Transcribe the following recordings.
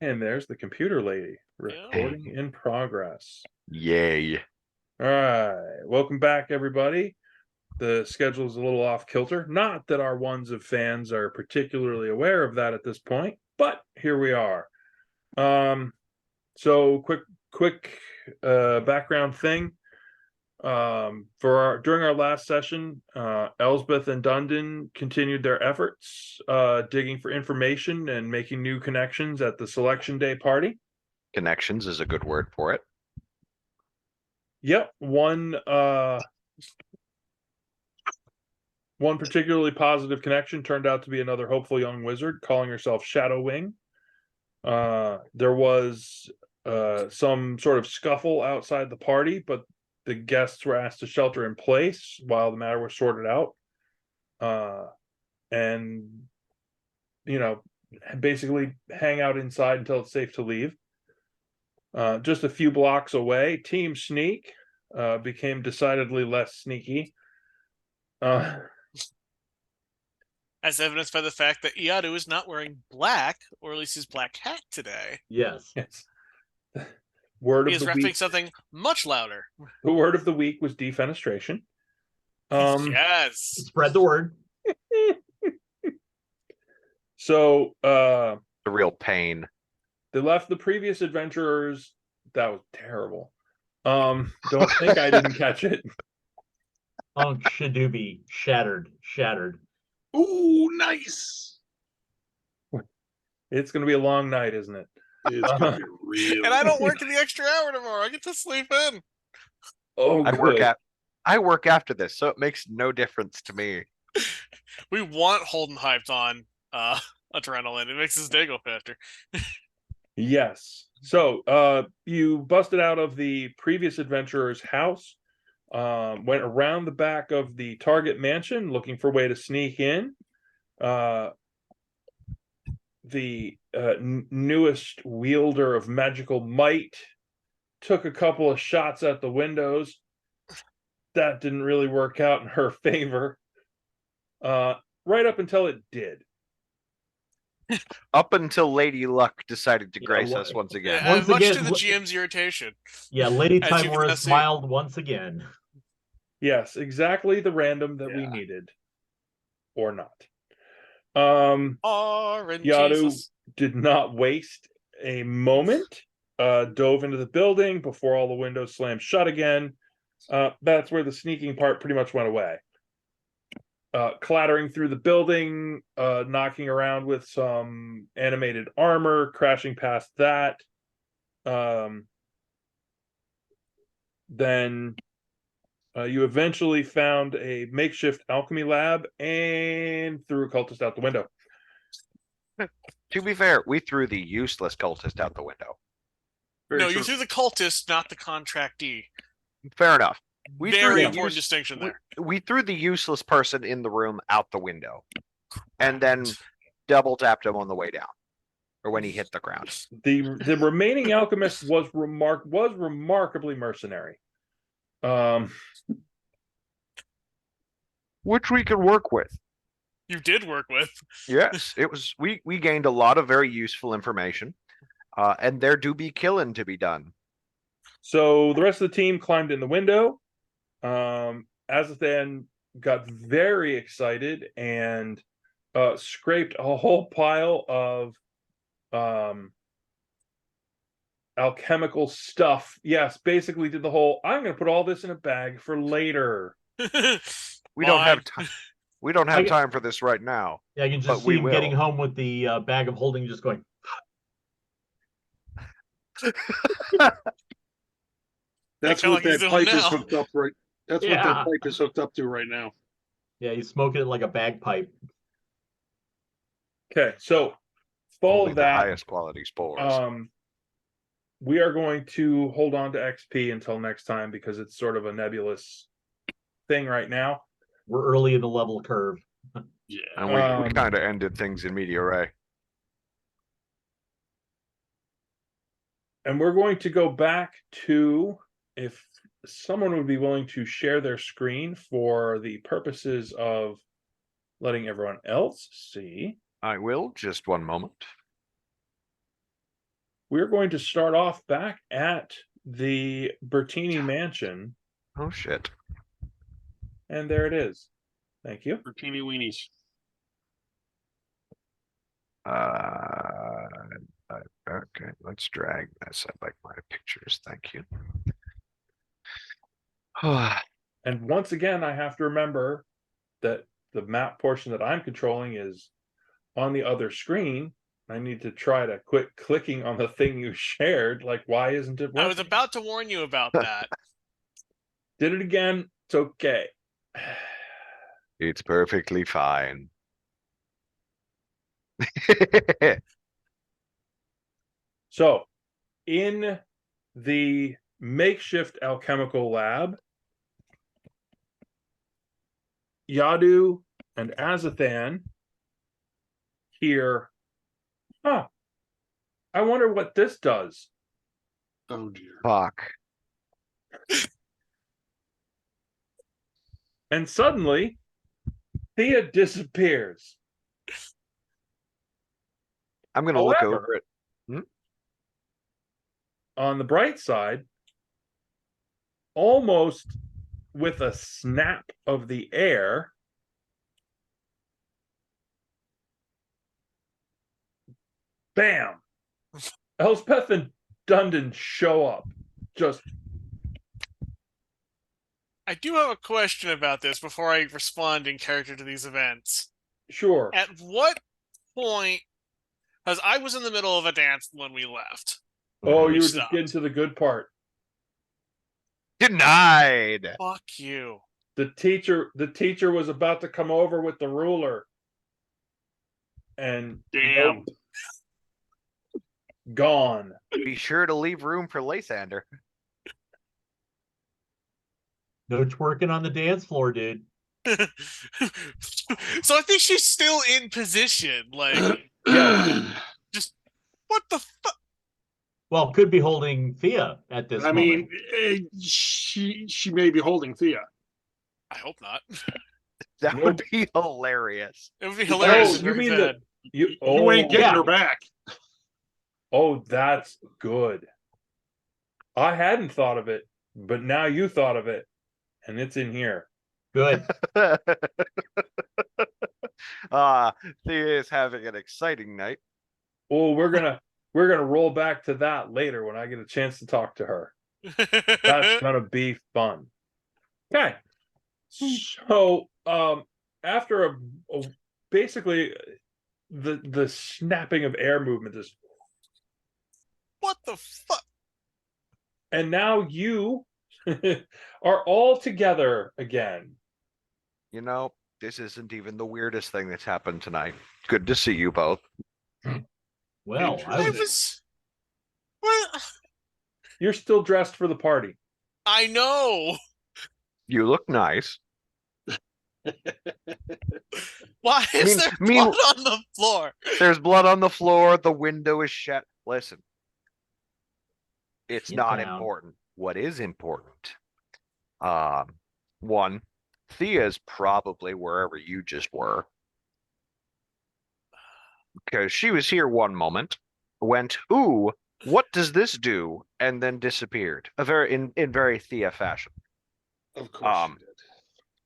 And there's the computer lady. Yeah. Recording in progress. Yay. All right. Welcome back, everybody. The schedule is a little off kilter. Not that our ones of fans are particularly aware of that at this point, but here we are. So quick background thing. During our last session, Elsbeth and Dundon continued their efforts, digging for information and making new connections at the selection day party. Connections is a good word for it. Yep, one particularly positive connection turned out to be another hopeful young wizard calling herself Shadow Wing. There was some sort of scuffle outside the party, but the guests were asked to shelter in place while the matter was sorted out. And, basically hang out inside until it's safe to leave. Just a few blocks away, Team Sneak became decidedly less sneaky. As evidenced by the fact that Iadu is not wearing black, or at least his black hat today. Yes. Yes. Word He of is the repping week. something much louder. The word of the week was defenestration. Yes. Spread the word. So The real pain. they left the previous adventurers. That was terrible. Don't think I didn't catch it. Unk Shadoobie. Shattered. Ooh, nice. It's gonna be a long night, isn't it? It's gonna be real. And I don't work in the extra hour tomorrow. I get to sleep in. Oh, good. I work after this, so it makes no difference to me. We want Holden hyped on adrenaline. It makes his day go faster. Yes. So you busted out of the previous adventurer's house, went around the back of the target mansion looking for a way to sneak in. The newest wielder of magical might took a couple of shots at the windows. That didn't really work out in her favor. Right up until it did. Up until Lady Luck decided to grace us once again. Once much again, to the GM's irritation. Yeah, Lady As you can Timora see. smiled once again. Yes, exactly the random that we needed. Or not. Yadu did not waste a moment. Dove into the building before all the windows slammed shut again. That's where the sneaking part pretty much went away. Clattering through the building, knocking around with some animated armor, crashing past that. Then you eventually found a makeshift alchemy lab and threw a cultist out the window. To be fair, we threw the useless cultist out the window. No, you threw the cultist, not the contractee. Fair enough. Very important distinction there. We threw the useless person in the room out the window, and then double tapped him on the way down, or when he hit the ground. The remaining alchemist was remarkably mercenary. Which we could work with. You did work with. Yes, it was. We gained a lot of very useful information, and there do be killing to be done. So the rest of the team climbed in the window. Azathan got very excited and scraped a whole pile of alchemical stuff. Yes, basically did the whole, I'm going to put all this in a bag for later. We don't have time. We don't have time for this right now. Yeah, I can just see him getting home with the bag of holding, just going. That's what that pipe is hooked up right. That's what that pipe is hooked up to right now. Yeah, he's smoking it like a bagpipe. Okay, so all of that, highest quality spores. We are going to hold on to XP until next time because it's sort of a nebulous thing right now. We're early in the level curve. Yeah, and we kind of ended things in media ray. And we're going to go back to, if someone would be willing to share their screen for the purposes of letting everyone else see. I will, just one moment. we're going to start off back at the Bertini mansion. Oh shit. And there it is. Thank you. For teeny weenies. Okay, let's drag this. I like my pictures. Thank you. And once again, I have to remember that the map portion that I'm controlling is on the other screen. I need to try to quit clicking on the thing you shared. Like, why isn't it working? I was about to warn you about that. Did it again. It's okay. It's perfectly fine. So, in the makeshift alchemical lab, Yadu and Azathan hear, I wonder what this does. Oh dear. Fuck. And suddenly, Thea disappears. I'm gonna look However, over it. On the bright side, almost with a snap of the air, bam! Elspeth and Dundon show up. Just I do have a question about this before I respond in character to these events. sure. At what point, because I was in the middle of a dance when we left. Oh, We you were just stopped. getting to the good part. Denied. Fuck you. The teacher was about to come over with the ruler. And Damn. nope. Gone. Be sure to leave room for Lysander. No twerking on the dance floor, dude. So I think she's still in position. Like, Yeah. just what the fuck? Well, could be holding Thea at this I moment. mean, she may be holding Thea. I hope not. That Nope. would be hilarious. It would be hilarious. Oh, if you it mean said, you You ain't getting yeah. her back. Oh, that's good. I hadn't thought of it, but now you thought of it, and it's in here. Good. Thea is having an exciting night. Oh, we're gonna roll back to that later when I get a chance to talk to her. That's gonna be fun. Okay. So after basically the snapping of air movement is, what the fuck? and now you are all together again. You know, this isn't even the weirdest thing that's happened tonight. Good to see you both. Well, I I was was. Well, You're still dressed for the party. I know. You look nice. Why is there blood on the floor? There's blood on the floor. The window is shut. Listen, it's Get not down. important. What is important? One, Thea's probably wherever you just were. Because she was here one moment, went, ooh, what does this do? And then disappeared. In very Thea fashion. Of course she did.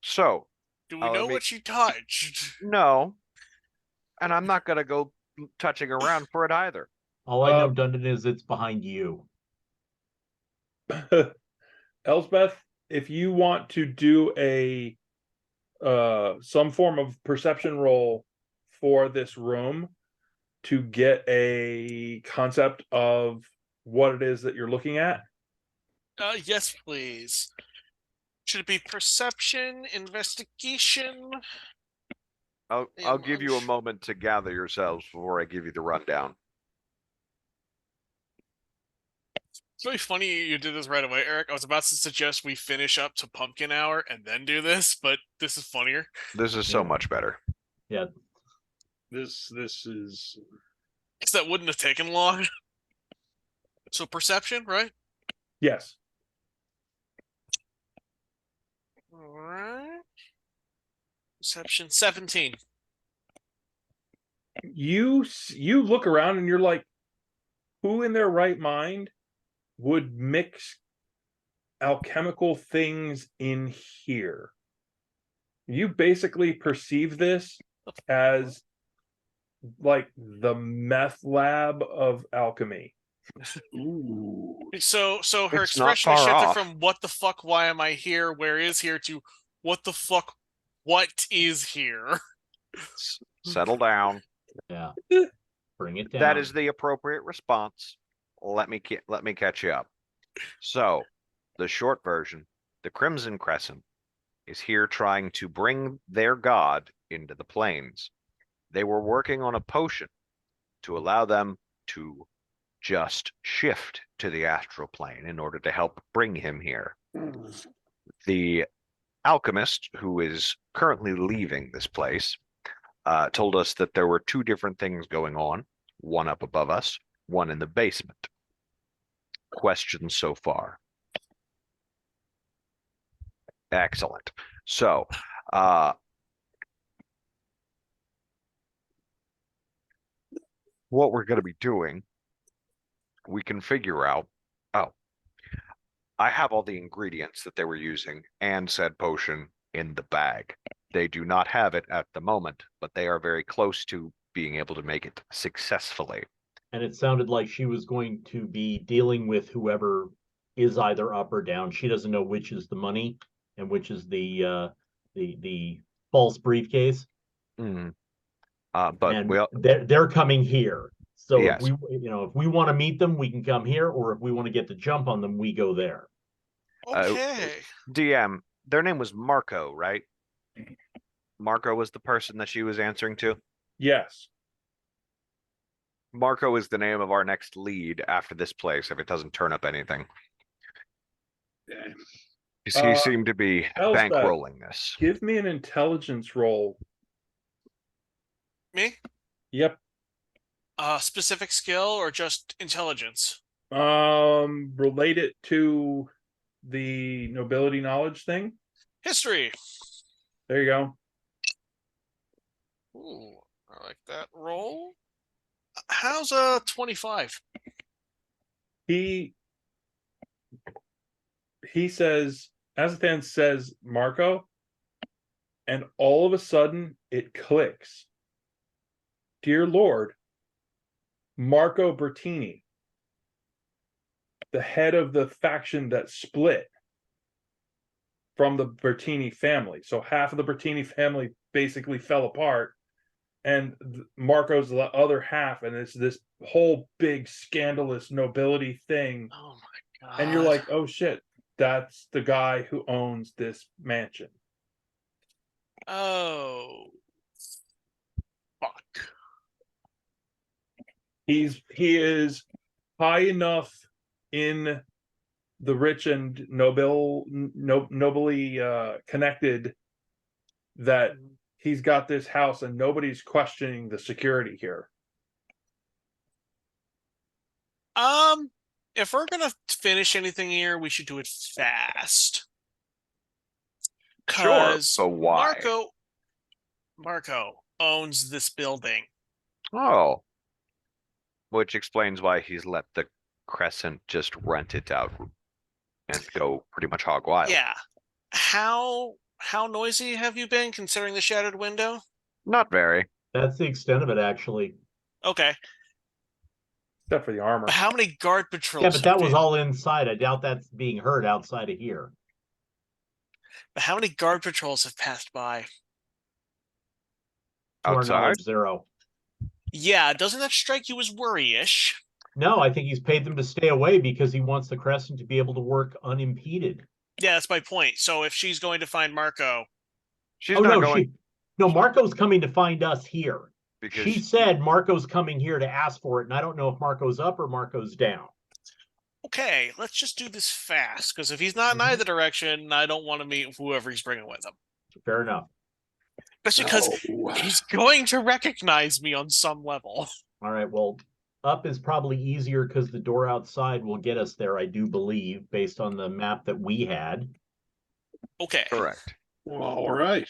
So, Do we know what she touched? no. And I'm not gonna go touching around for it either. all I know, Dundon, is it's behind you. Elsbeth, if you want to do a some form of perception roll for this room to get a concept of what it is that you're looking at. Yes, please. Should it be perception, investigation? I'll give you a moment to gather yourselves before I give you the rundown. It's really funny you did this right away, Eric. I was about to suggest we finish up to pumpkin hour and then do this, but this is funnier. This is so much better. Yeah. This is Because that wouldn't have taken long. So perception, right? Yes. All right. Perception 17. You look around and you're like, who in their right mind would mix alchemical things in here? You basically perceive this as like the meth lab of alchemy. Ooh. So her It's not expression has far shifted off. from "What the fuck? Why am I here? Where is here?" to "What the fuck? What is here?" Settle down. Yeah. Bring it down. That is the appropriate response. Let me catch you up. So, the short version, the Crimson Crescent is here trying to bring their god into the planes. They were working on a potion to allow them to just shift to the astral plane in order to help bring him here. The alchemist, who is currently leaving this place, told us that there were two different things going on, one up above us, one in the basement. Questions so far? Excellent. So, what we're going to be doing, we can figure out, oh, I have all the ingredients that they were using and said potion in the bag. They do not have it at the moment, but they are very close to being able to make it successfully. And it sounded like she was going to be dealing with whoever is either up or down. She doesn't know which is the money and which is the false briefcase. Mm. But And we'll, they're coming here. So yes. if we want to meet them, we can come here, or if we want to get the jump on them, we go there. Okay. DM, their name was Marco, right? Marco was the person that she was answering to. Yes. Marco is the name of our next lead after this place, if it doesn't turn up anything. Yeah. 'Cause he seemed to be Elspeth, bankrolling this. Give me an intelligence roll. Me? Yep. Specific skill or just intelligence? Relate it to the nobility knowledge thing. History. There you go. Ooh, I like that roll. How's 25? He says, Azathan says Marco, and all of a sudden it clicks. Dear Lord, Marco Bertini, the head of the faction that split from the Bertini family. So half of the Bertini family basically fell apart, and Marco's the other half, and it's this whole big scandalous nobility thing. Oh my god. And you're like, oh shit, that's the guy who owns this mansion. Oh. Fuck. He is high enough in the rich and nobly connected that he's got this house and nobody's questioning the security here. If we're gonna finish anything here, we should do it fast. Sure, so why? Marco owns this building. Oh. Which explains why he's let the Crescent just rent it out and go pretty much hog wild. Yeah. How noisy have you been considering the shattered window? Not very. That's the extent of it, actually. Okay. Except for the armor. How many guard patrols? Yeah, but that was all inside. I doubt that's being heard outside of here. But how many guard patrols have passed by? To our Outside? knowledge, 0. Yeah, doesn't that strike you as worry-ish? No, I think he's paid them to stay away because he wants the Crescent to be able to work unimpeded. Yeah, that's my point. So if she's going to find Marco, She's not going. No, Marco's coming to find us here. Because She said Marco's coming here to ask for it, and I don't know if Marco's up or Marco's down. okay, let's just do this fast. Because if he's not in either direction, I don't want to meet whoever he's bringing with him. Fair enough. Especially because he's going to recognize me on some level. All right, well, up is probably easier because the door outside will get us there, I do believe, based on the map that we had. Okay. correct. Well, all right.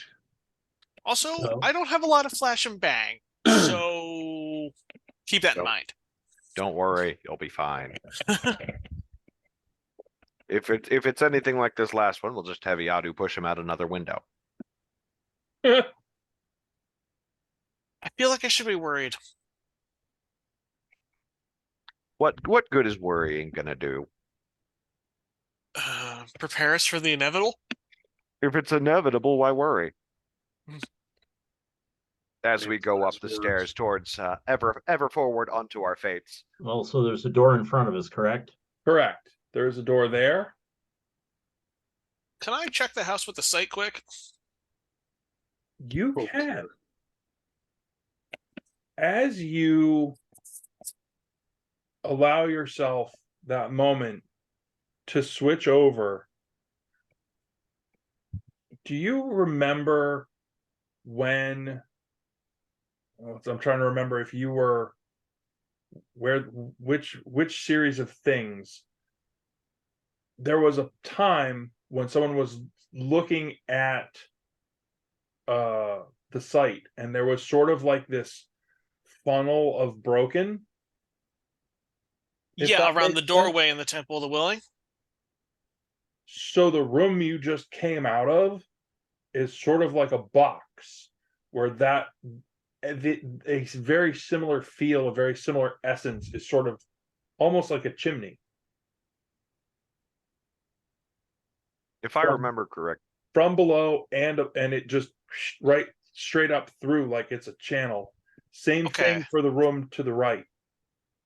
Also, I don't have a lot of flash and bang, so keep that in mind. Don't worry, you'll be fine. If it's anything like this last one, we'll just have Yadu push him out another window. I feel like I should be worried. What good is worrying gonna do? Prepare us for the inevitable. If it's inevitable, why worry? Hmm. As we go up Last the words. stairs towards ever forward onto our fates. Well, so there's a door in front of us, correct? Correct. There's a door there. Can I check the house with the sight quick? You Oh, can. As you allow yourself that moment to switch over, do you remember when I'm trying to remember if you were which series of things there was a time when someone was looking at the site and there was sort of like this funnel of broken. If Yeah, that around the makes doorway sense. in the Temple of the Willing. So the room you just came out of is sort of like a box where that a very similar feel, a very similar essence is sort of almost like a chimney. If I remember correct. From below and it just right straight up through like it's a channel. Same Okay. thing for the room to the right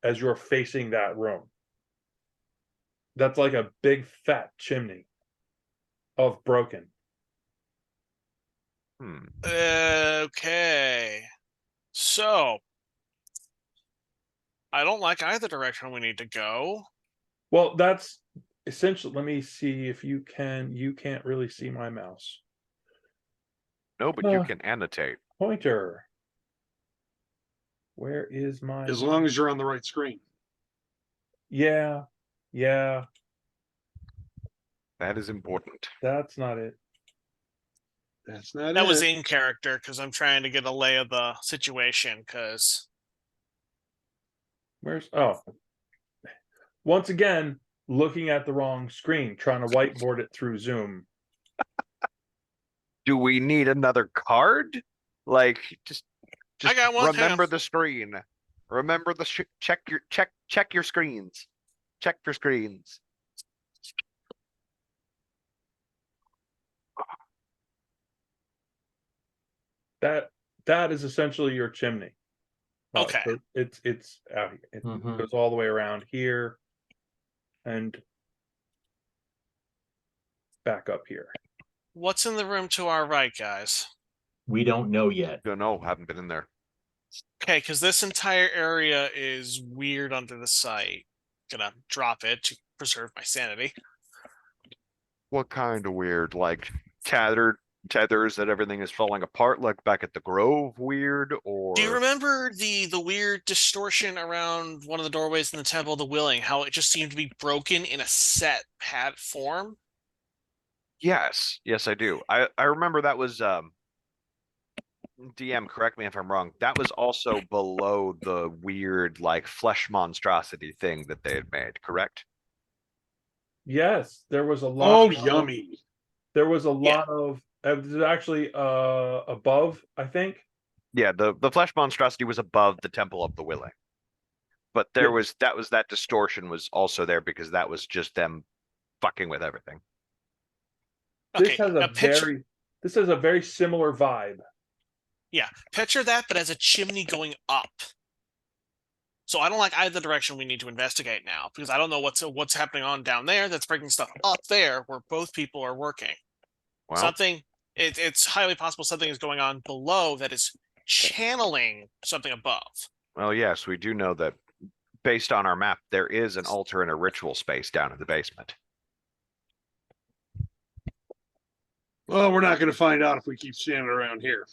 as you're facing that room. That's like a big fat chimney of broken. Okay. So I don't like either direction we need to go. Well, that's essentially, let me see if you can't really see my mouse. No, but you can annotate. Pointer. Where is my As long as you're on the right screen. Yeah. That is important. That's not it. That's not That it. was in character because I'm trying to get a lay of the situation because once again, looking at the wrong screen, trying to whiteboard it through Zoom. Do we need another card? Like just I got one. remember the screen. Remember the check your screens. Check your screens. That is essentially your chimney. Okay. So it's out here. It Mhm. goes all the way around here and back up here. What's in the room to our right, guys? We don't know yet. Don't know, haven't been in there. Okay, because this entire area is weird under the site. Gonna drop it to preserve my sanity. What kind of weird? Like tethers that everything is falling apart, like back at the Grove weird, or Do you remember the weird distortion around one of the doorways in the Temple of the Willing? How it just seemed to be broken in a set pad form? Yes, I do. I remember that was DM, correct me if I'm wrong. That was also below the weird like flesh monstrosity thing that they had made, correct? Yes, there was a lot. Oh, yummy. There was a lot of there's actually above, I think. Yeah, the flesh monstrosity was above the Temple of the Willing. But there was that distortion was also there because that was just them fucking with everything. This Okay, has now this has a very similar vibe. Yeah, picture that, but as a chimney going up. So I don't like either direction we need to investigate now because I don't know what's happening on down there that's breaking stuff up there where both people are working. Well, It's highly possible something is going on below that is channeling something above. well, yes, we do know that based on our map, there is an altar and a ritual space down in the basement. Well, we're not going to find out if we keep standing around here.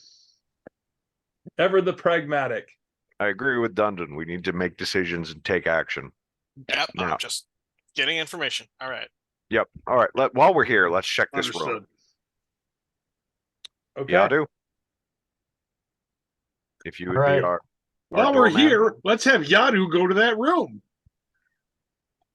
Ever the pragmatic. I agree with Dundon. We need to make decisions and take action. Yep, Now- I'm just getting information. All right. Yep. All right. While we're here, let's check this room. Understood. Okay. Yadu, if you would All be right. our While we're here, let's have Yadu go to that room.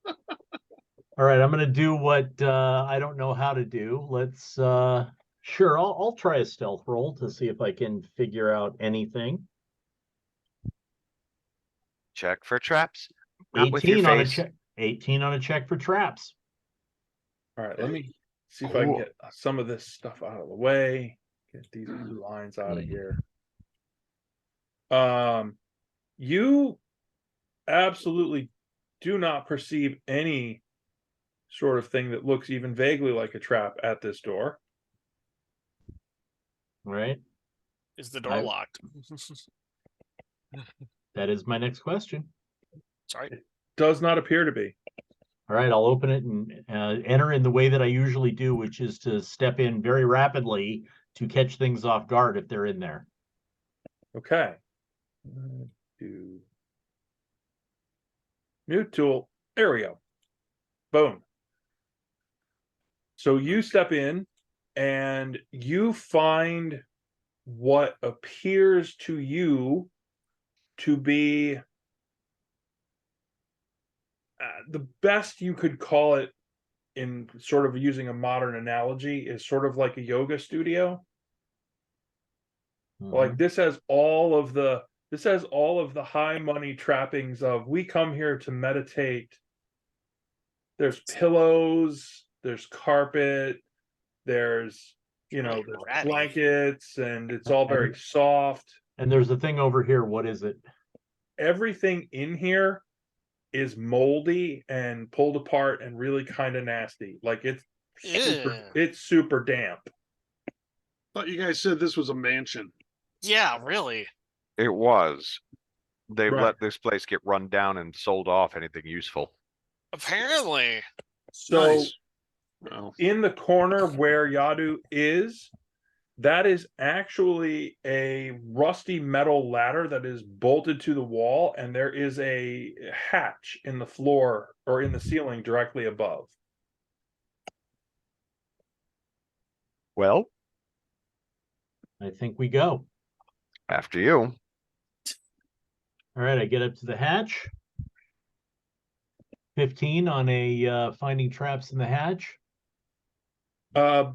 All right, I'm gonna do what I don't know how to do. Let's sure, I'll try a stealth roll to see if I can figure out anything. Check for traps. Not with your 18 on a face. check. 18 on a check for traps. All right, let me see if I can get some of this stuff out of the way. Get these blue lines out of here. You absolutely do not perceive any sort of thing that looks even vaguely like a trap at this door. Right. Is the door locked? That is my next question. Sorry. Does not appear to be. All right, I'll open it and enter in the way that I usually do, which is to step in very rapidly to catch things off guard if they're in there. Okay. New tool. There we go. Boom. So you step in and you find what appears to you to be the best you could call it, in sort of using a modern analogy, is sort of like a yoga studio. Like this has all of the high money trappings of, we come here to meditate. There's pillows, there's carpet, there's there's blankets, and it's all very soft. And there's a thing over here. What is it? Everything in here is moldy and pulled apart and really kind of nasty. Like it's super damp. Thought you guys said this was a mansion. Yeah, really. It was. They Right. let this place get run down and sold off anything useful. Apparently. So Nice. Well, in the corner where Yadu is, that is actually a rusty metal ladder that is bolted to the wall, and there is a hatch in the floor or in the ceiling directly above. Well, I think we go. after you. All right, I get up to the hatch. 15 on a finding traps in the hatch.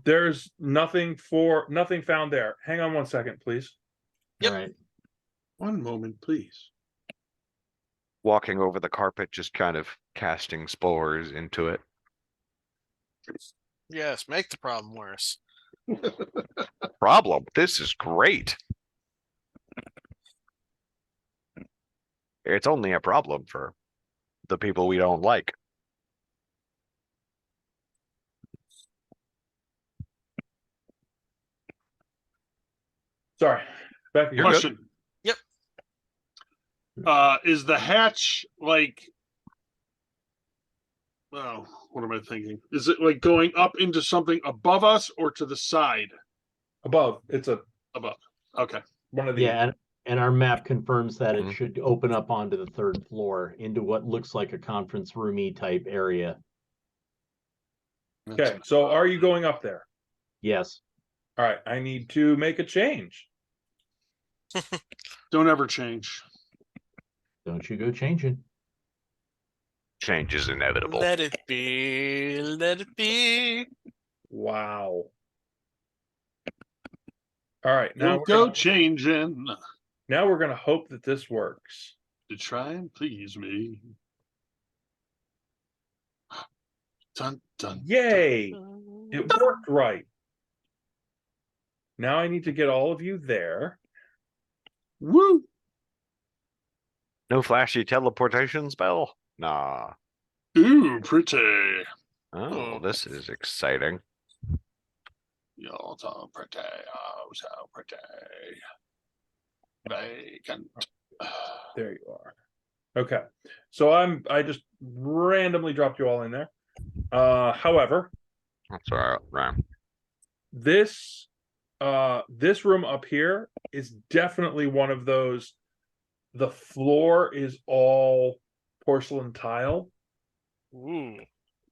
There's nothing found there. Hang on one second, please. Yep. All right. one moment, please. Walking over the carpet, just kind of casting spores into it. Yes, make the problem worse. Problem. This is great. It's only a problem for the people we don't like. Sorry. Back again. You're good. Question. Yep. Is the hatch like? Oh, what am I thinking? Is it like going up into something above us or to the side? Above. It's Above. Okay. one of the Yeah, and our map confirms that it Mhm. should open up onto the third floor into what looks like a conference roomy type area. Okay, so are you going up there? Yes. All right, I need to make a change. Don't ever change. Don't you go changing. Change is inevitable. Let it be. Let it be. Wow. All right, now Don't go changing now we're gonna hope that this works. to try and please me. Dun dun. Yay! It worked right. Now I need to get all of you there. Woo! No flashy teleportation spell? Nah. Ooh, pretty. Oh, this is exciting. You're so pretty. Oh, so pretty. Vacant. There you are. Okay. So I just randomly dropped you all in there. However, That's all right. this room up here is definitely one of those. The floor is all porcelain tile. Ooh.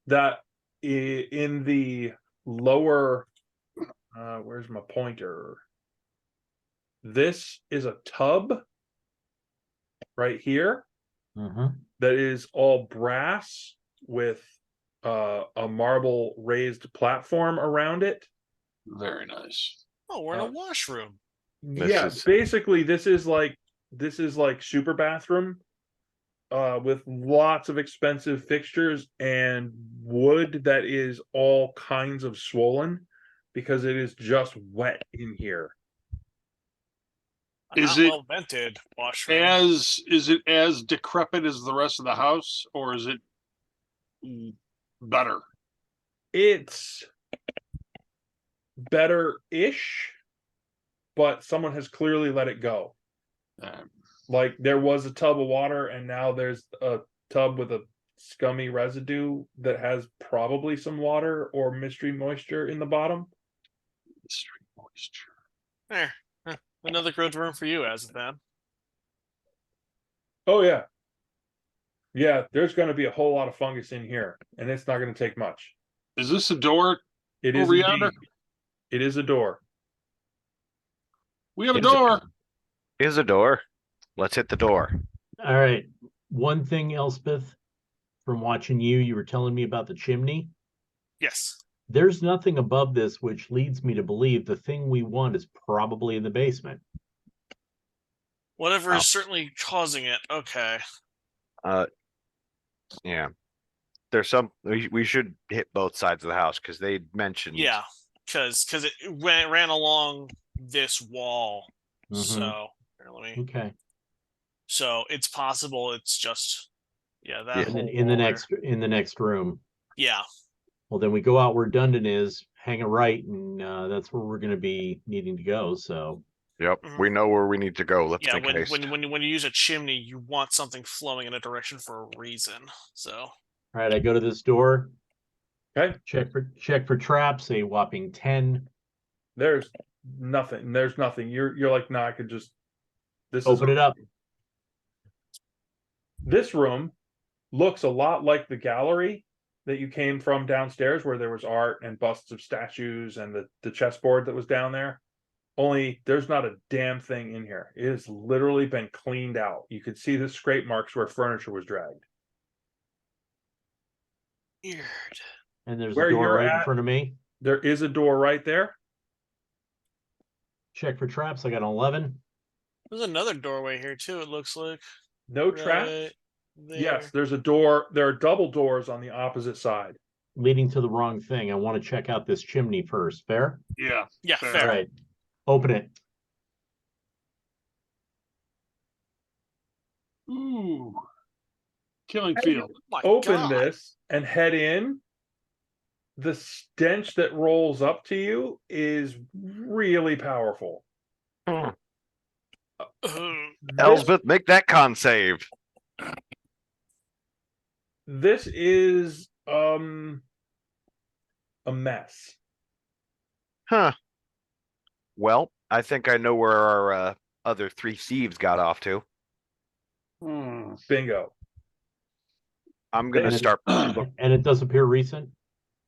That in the lower where's my pointer? This is a tub, right here Mhm. that is all brass with a marble raised platform around it. Very nice. Oh, we're in a Uh, washroom. Yeah, is- basically this is like super bathroom with lots of expensive fixtures and wood that is all kinds of swollen because it is just wet in here. A Is not it well vented washroom. is it as decrepit as the rest of the house, or is it better? It's better-ish, but someone has clearly let it go. Like there was a tub of water and now there's a tub with a scummy residue that has probably some water or mystery moisture in the bottom. Mystery moisture. There. Another good room for you, as then. Oh yeah. Yeah, there's going to be a whole lot of fungus in here and it's not going to take much. Is this a door? It is Over yonder? indeed. It is a door. We have a Is it- door. Is a door. Let's hit the door. All right. One thing, Elspeth, from watching you were telling me about the chimney. Yes. There's nothing above this, which leads me to believe the thing we want is probably in the basement. Whatever Oh. is certainly causing it. Okay. Yeah. There's we should hit both sides of the house because they mentioned. Yeah, because it ran along this wall. Mhm. So here, let me. Okay. So it's possible it's just that. Yeah. And then whole in the wall there. next room. Yeah. Well, then we go out where Dundon is, hang a right, and that's where we're going to be needing to go. So Yep. Mhm. We know where we need to go. Let's Yeah. make haste. When you use a chimney, you want something flowing in a direction for a reason. So. all right, I go to this door. Okay. Check for traps, a whopping 10. There's nothing. There's nothing. You're like, nah, I could just Open it up. This room looks a lot like the gallery that you came from downstairs where there was art and busts of statues and the chessboard that was down there. Only there's not a damn thing in here. It has literally been cleaned out. You could see the scrape marks where furniture was dragged. Weird. And there's Where a door you're right in at- front of me. There is a door right there. Check for traps. I got an 11. There's another doorway here too. It looks like. No traps. Right there. Yes, there's a door. There are double doors on the opposite side. Leading to the wrong thing. I want to check out this chimney first. Fair? Yeah. Yeah. Fair. Fair. All right. Open it. Ooh. Killing field. My Open God. this and head in. The stench that rolls up to you is really powerful. Ugh. Elsbeth, make that con save. This is a mess. Huh. Well, I think I know where our other 3 thieves got off to. Bingo. I'm gonna And it- start. And it does appear recent.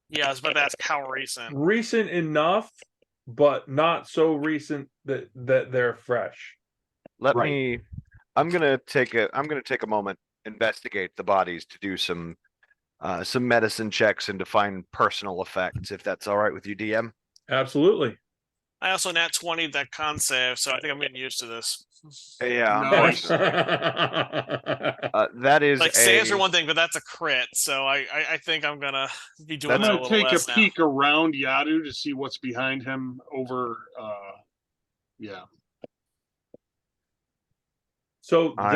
Yeah, I was about to ask how recent. Recent enough, but not so recent that they're fresh. Let Right. me. I'm gonna take a moment, investigate the bodies to do some medicine checks and to find personal effects, if that's all right with you, DM. Absolutely. I also nat 20 that con save, so I think I'm getting used to this. Yeah, Nice. that is Like saves are one thing, but that's a crit, so I think I'm gonna be doing I'm that a gonna little take a less now. peek around Yadu to see what's behind him over yeah. So I-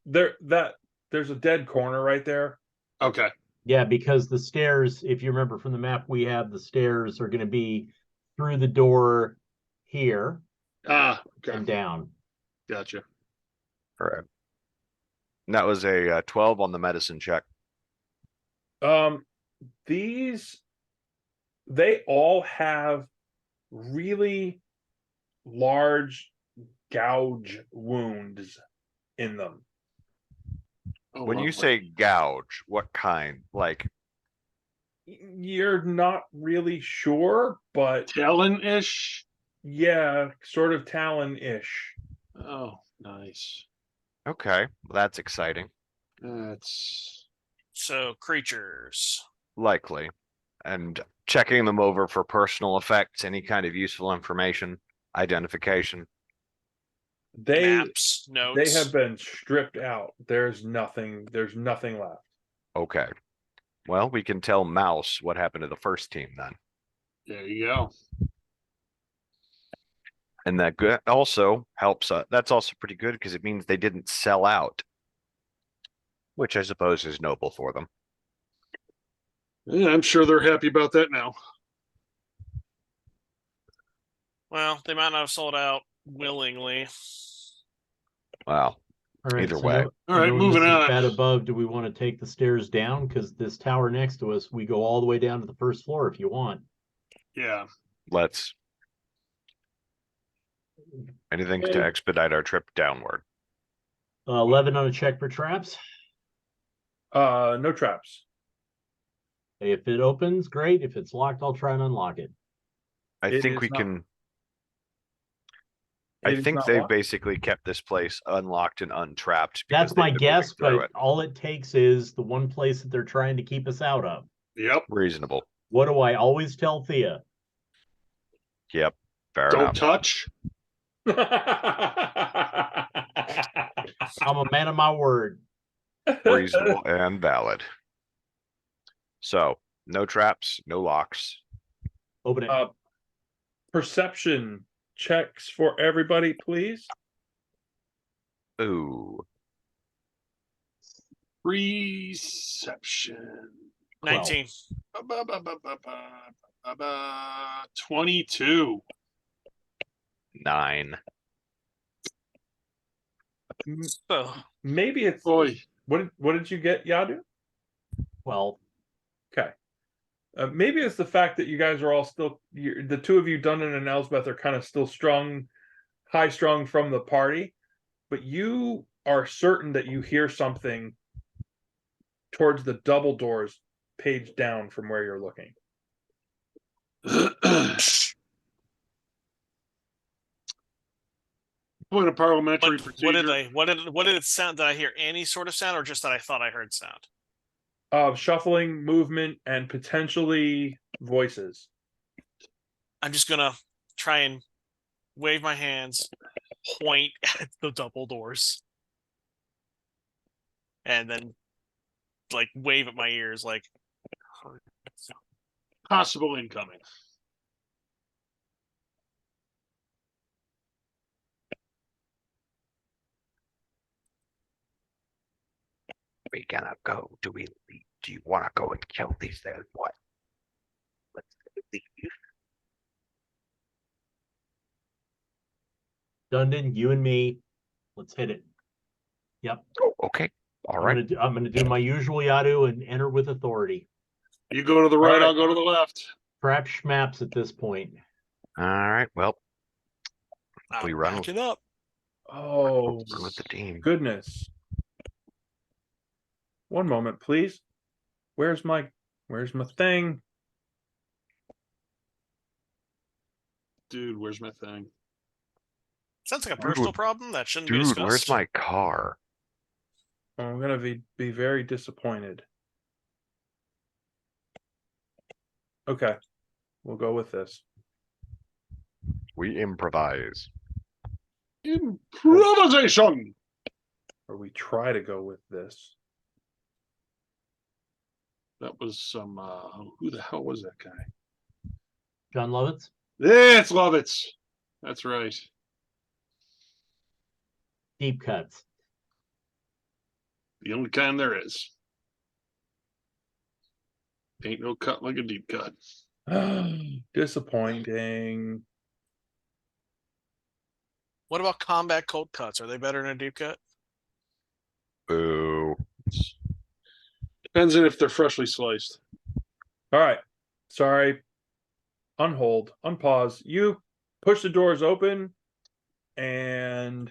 there's a dead corner right there. Okay. Yeah, because the stairs, if you remember from the map we have, the stairs are going to be through the door here Okay. and down. Gotcha. Correct. And that was a 12 on the medicine check. These they all have really large gouge wounds in them. Oh, When you lovely. say gouge, what kind? Like, You're not really sure, but Talon-ish. yeah, sort of talon-ish. Oh, nice. Okay, well, that's exciting. That's So creatures. Likely. And checking them over for personal effects, any kind of useful information, identification. They Maps, they notes. have been stripped out. There's nothing left. Okay. Well, we can tell Mouse what happened to the first team then. there you go. And that good also helps. That's also pretty good because it means they didn't sell out, which I suppose is noble for them. Yeah, I'm sure they're happy about that now. Well, they might not have sold out willingly. Wow. All right. Either so way. All right, knowing moving this is on. bad above, do we want to take the stairs down? Because this tower next to us, we go all the way down to the first floor if you want. Yeah. Let's. Anything Okay. to expedite our trip downward. 11 on a check for traps. No traps. If it opens, great. If it's locked, I'll try and unlock it. I It think is we not- can. It I is think not they've locked. basically kept this place unlocked and untrapped. because That's they've my been guess, moving through but it. all it takes is the one place that they're trying to keep us out of. Yep. Reasonable. What do I always tell Thea? Yep. Fair Don't enough. touch. I'm a man of my word. Reasonable and valid. So, no traps, no locks. Open it. Perception checks for everybody, please. Ooh. Reception. 19. 22. 9. So Maybe it's Boy, what did you get, Yadu? Well, Okay. Maybe it's the fact that you guys are all still the two of you, Dundon and Elsbeth, are kind of still high strung from the party, but you are certain that you hear something towards the double doors page down from where you're looking. point of parliamentary what did procedure. what did it sound? Did I hear any sort of sound, or just that I thought I heard sound? Shuffling, movement, and potentially voices. I'm just gonna try and wave my hands, point at the double doors, and then like wave at my ears like Possible incoming. We gonna go? Do you want to go and kill these things? What? Let's leave. Dundon, you and me, let's hit it. Yep. Oh, okay. All right. I'm gonna do my usual Yadu and enter with authority. You go to the right, right. I'll go to the left. Trap schmaps at this point. All right. Well, we I'm run backing up. Oh, run with the team. goodness. One moment, please. Where's my thing? Dude, where's my thing? Sounds like a Dude, personal problem that shouldn't be Dude, discussed. where's my car? I'm gonna be very disappointed. Okay, we'll go with this. We improvise. Improvisation. Or we try to go with this. That was some who the hell was that guy? John Lovitz? It's Lovitz. That's right. Deep cuts. The only kind there is. Ain't no cut like a deep cut. Disappointing. What about combat cold cuts? Are they better than a deep cut? Boo. Depends on if they're freshly sliced. All right. Sorry. Unhold. Unpause. You push the doors open and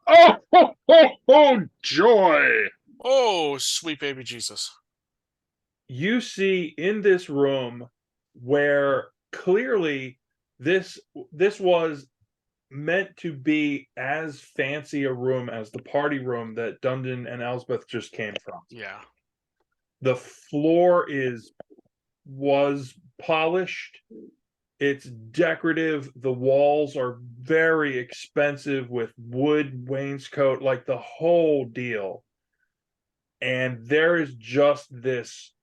Oh, joy. Oh, sweet baby Jesus. you see in this room where clearly this was meant to be as fancy a room as the party room that Dundon and Elspeth just came from. Yeah. The floor was polished. It's decorative. The walls are very expensive with wood wainscot, like the whole deal. And there is just this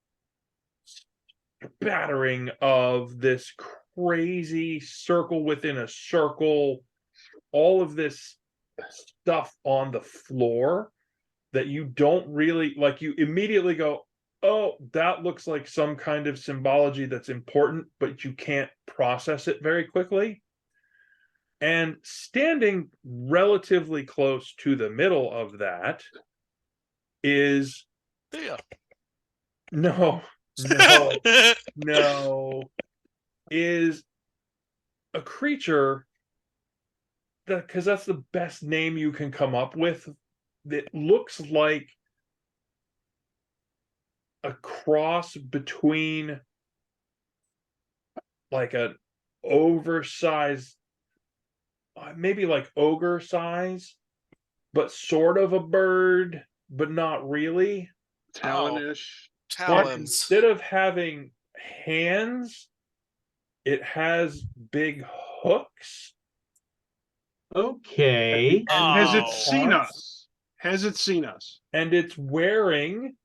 spattering of this crazy circle within a circle, all of this stuff on the floor that you don't really like. You immediately go, oh, that looks like some kind of symbology that's important, but you can't process it very quickly. And standing relatively close to the middle of that is Thea. no, is a creature that, because that's the best name you can come up with, that looks like a cross between like an oversized, maybe like ogre size, but sort of a bird, but not really. Talonish. Talons. Instead of having hands, it has big hooks. Okay. And Has it Oh. seen us? Has it seen us? And it's wearing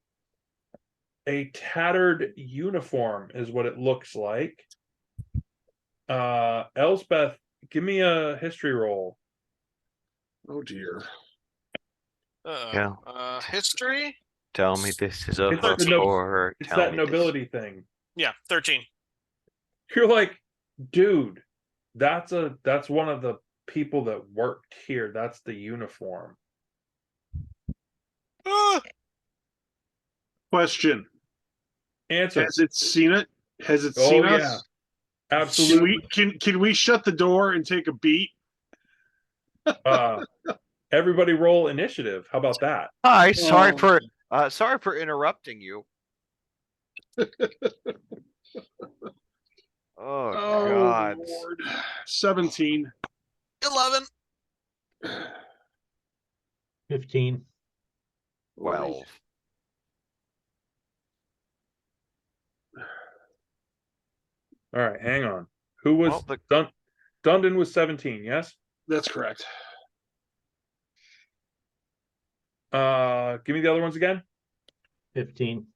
a tattered uniform, is what it looks like. Elspeth, give me a history roll. Oh dear. Yeah. History? Tell me this is a It's hook the no- or It's tell that me this- nobility thing. Yeah, 13. You're like, dude, that's one of the people that worked here. That's the uniform. Ah! Question. Answer. Has it seen it? Has it Oh, seen yeah. us? Absolutely. Can we shut the door and take a beat? Everybody roll initiative. How about that? Hi, sorry Oh. for interrupting you. Oh God. Lord. 17. 11. 15. 12. All right, hang on. Who was Well, Dundon was 17, yes? That's correct. Give me the other ones again. 15.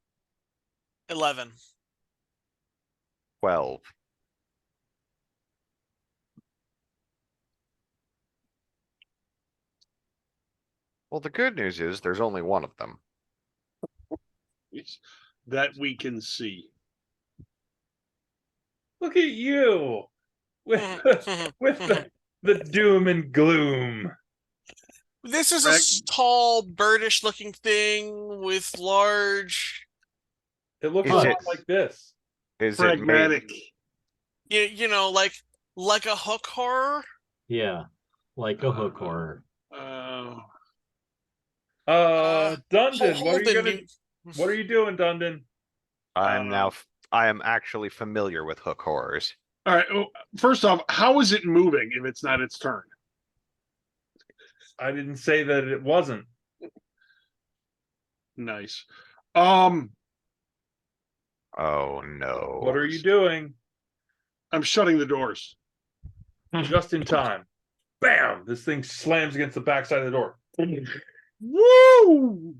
11. 12. Well, the good news is there's only one of them. That we can see. Look at you with the doom and gloom. This is Correct. a tall, birdish looking thing with large. It looks Is a lot it- like this. Is it made, Pragmatic. You know, like a hook horror. Yeah. Like a hook horror. Dundon, Holden, what are you doing, Dundon? I am actually familiar with hook horrors. All right. Oh, first off, how is it moving if it's not its turn? I didn't say that it wasn't. Nice. Oh no. What are you doing? I'm shutting the doors. Just in time. Bam! This thing slams against the backside of the door. Woo!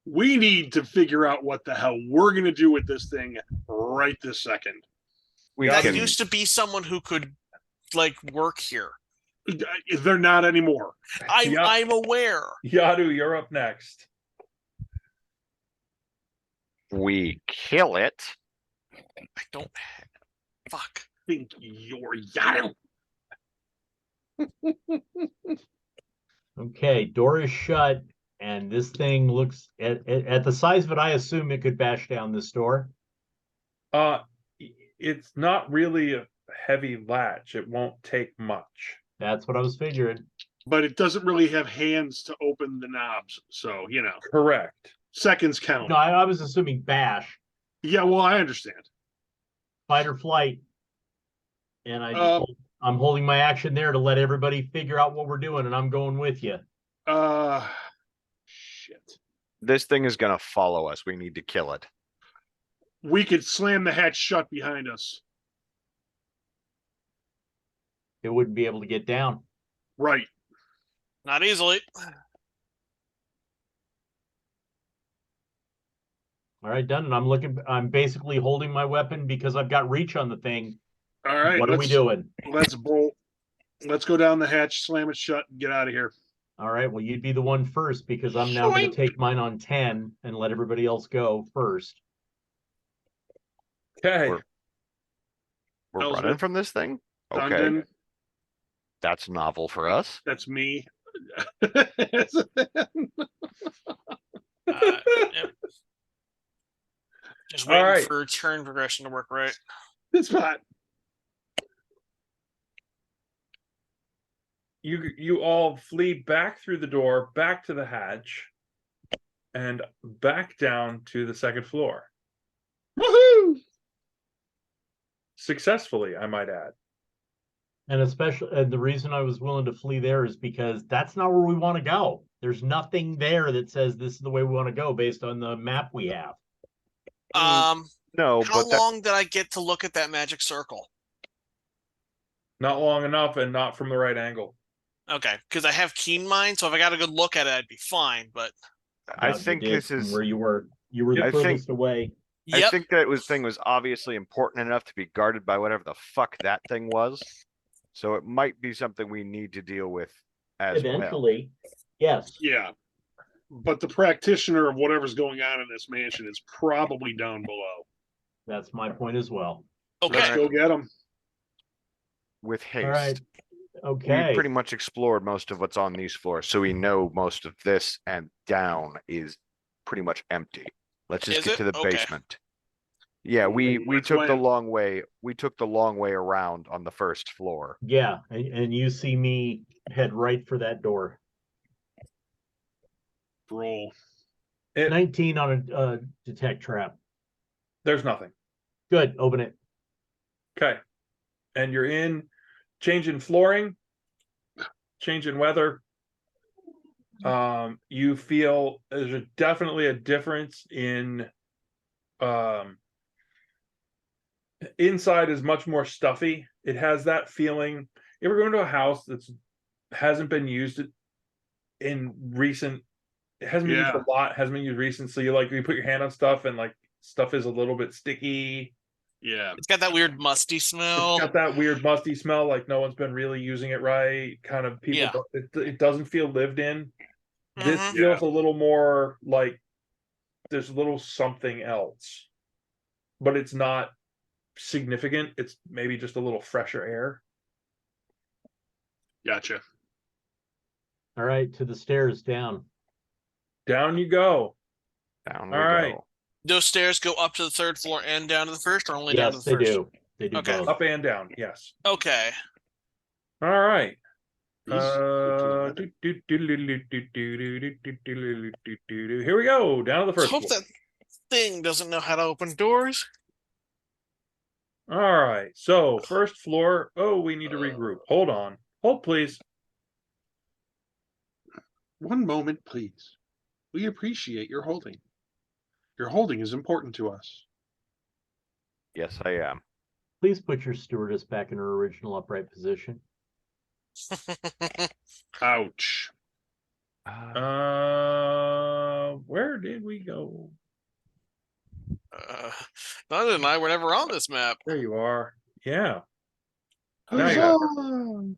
We need to figure out what the hell we're gonna do with this thing right this second. We That can used to be someone who could like work here. They're not anymore. I'm aware. Yadu, you're up next. we kill it. I don't. Fuck. Think you're Yadu. Okay, door is shut, and this thing looks at the size of it. I assume it could bash down this door. It's not really a heavy latch. It won't take much. That's what I was figuring. But it doesn't really have hands to open the knobs, so Correct. seconds count. No, I was assuming bash, Yeah, well, I understand. fight or flight, and I Um, I'm holding my action there to let everybody figure out what we're doing, and I'm going with you. Shit. This thing is gonna follow us. We need to kill it. We could slam the hatch shut behind us. It wouldn't be able to get down. Right. Not easily. All right, done. And I'm basically holding my weapon because I've got reach on the thing. All right. What are we doing? Let's bolt. Let's go down the hatch, slam it shut, and get out of here. All right, well, you'd be the one first because I'm now going to take mine on 10 and let everybody else go first. Okay. We're Ellsworth. running from this thing? Okay. Dundon, That's novel for us. that's me. Yep. Just All waiting right. for turn progression to work right. It's fine. You all flee back through the door, back to the hatch, and back down to the second floor. Woohoo! Successfully, I might add. And especially, the reason I was willing to flee there is because that's not where we want to go. There's nothing there that says this is the way we want to go based on the map we have. No, How but that, long did I get to look at that magic circle? Not long enough and not from the right angle. Okay, because I have keen mind, so if I got a good look at it, I'd be fine. But I Yeah, you think did this from is. where you were. You were the I think- furthest away. I yep, think that thing was obviously important enough to be guarded by whatever the fuck that thing was. So it might be something we need to deal with as well. Eventually, yes. Yeah. But the practitioner of whatever's going on in this mansion is probably down below. That's my point as well. okay. Let's go get him. With haste. All right. We Okay. pretty much explored most of what's on these floors, so we know most of this and down is pretty much empty. Let's just Is get it? to the Okay. basement. Yeah, we Let's took the land. long way. We took the long way around on the first floor. Yeah, and you see me head right for that door. Roll. 19 on a detect trap. There's nothing. Good, open it. Okay. And you're in, change in flooring, change in weather. You feel there's definitely a difference in inside is much more stuffy. It has that feeling. You ever go into a house that's hasn't been used in recent, it hasn't been used a lot, hasn't been used recent, so you put your hand on stuff and like stuff is a little bit sticky. Yeah. It's got that weird musty smell. It's got that weird musty smell, like no one's been really using it right. Kind of people. Yeah. It doesn't feel lived in. This Mhm. feels a little more like there's a little something else, but it's not significant. It's maybe just a little fresher air. Gotcha. All right, to the stairs down. Down you go. Down we All right. go. Those stairs go up to the third floor and down to the first, or only down to Yes, the they first? do. They do Okay. both. Up and down. Yes. Okay. All right. Here Here we go. Down to the Let's first hope floor. that thing doesn't know how to open doors. All right. So first floor. Oh, we need to regroup. Hold on. Hold, please. One moment, please. We appreciate your holding. Your holding is important to us. Yes, I am. Please put your stewardess back in her original upright position. Ouch. Where did we go? None and I were never on this map. There you are. Yeah. Now you got Huzzah!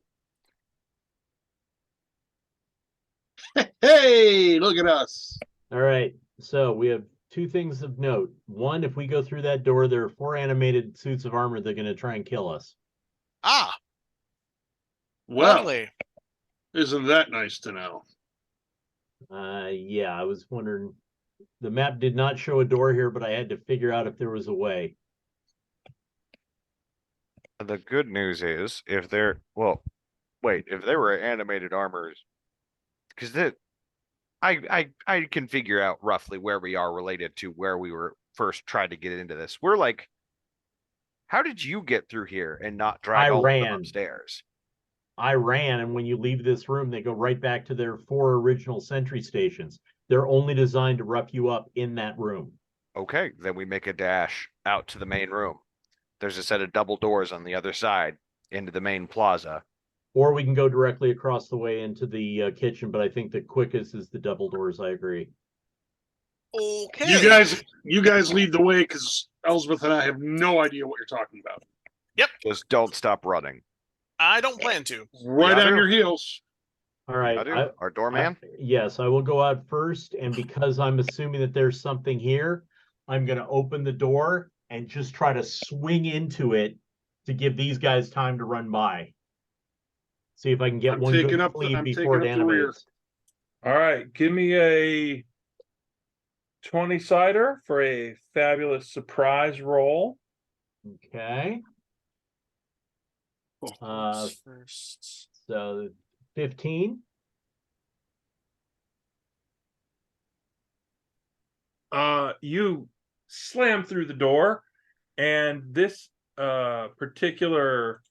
Hey, look at us. All right, so we have two things of note. One, if we go through that door, there are 4 animated suits of armor that are going to try and kill us. Ah, Well, lovely. isn't that nice to know? Yeah, I was wondering. The map did not show a door here, but I had to figure out if there was a way. The good news is if they're if they were animated armors, because I can figure out roughly where we are related to where we were first trying to get into this. We're like How did you get through here and not I drag all of them ran. upstairs? I ran, and when you leave this room, they go right back to their 4 original sentry stations. They're only designed to rough you up in that room. Okay, then we make a dash out to the main room. There's a set of double doors on the other side into the main plaza. Or we can go directly across the way into the kitchen, but I think the quickest is the double doors. I agree. Okay. You guys lead the way because Elsbeth and I have no idea what you're talking about. Just don't stop running. I don't plan to. Right Yeah, I on do. your heels. All right. Yadu, our doorman. Yes, I will go out first, and because I'm assuming that there's something here, I'm going to open the door and just try to swing into it to give these guys time to run by. See if I can get I'm one taking good up the- bleed I'm before it taking up the rear. animates. All right, give me a 20-sider for a fabulous surprise roll. Okay. Uh, First. so 15. You slam through the door, and this particular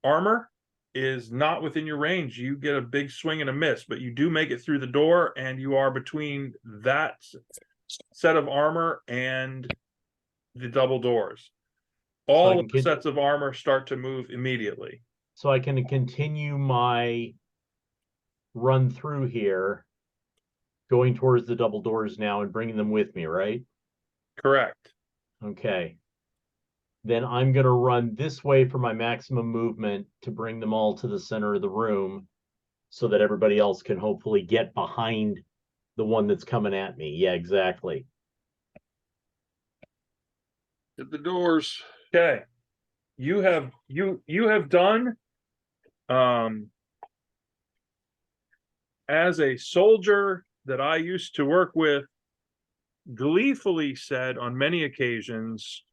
armor is not within your range. You get a big swing and a miss, but you do make it through the door, and you are between that set of armor and the double doors. All of the sets of armor start to move immediately. So I can continue my run through here, going towards the double doors now and bringing them with me, right? Correct. Okay. Then I'm going to run this way for my maximum movement to bring them all to the center of the room so that everybody else can hopefully get behind the one that's coming at me. Yeah, exactly. Hit the doors. Okay. You have done as a soldier that I used to work with gleefully said on many occasions,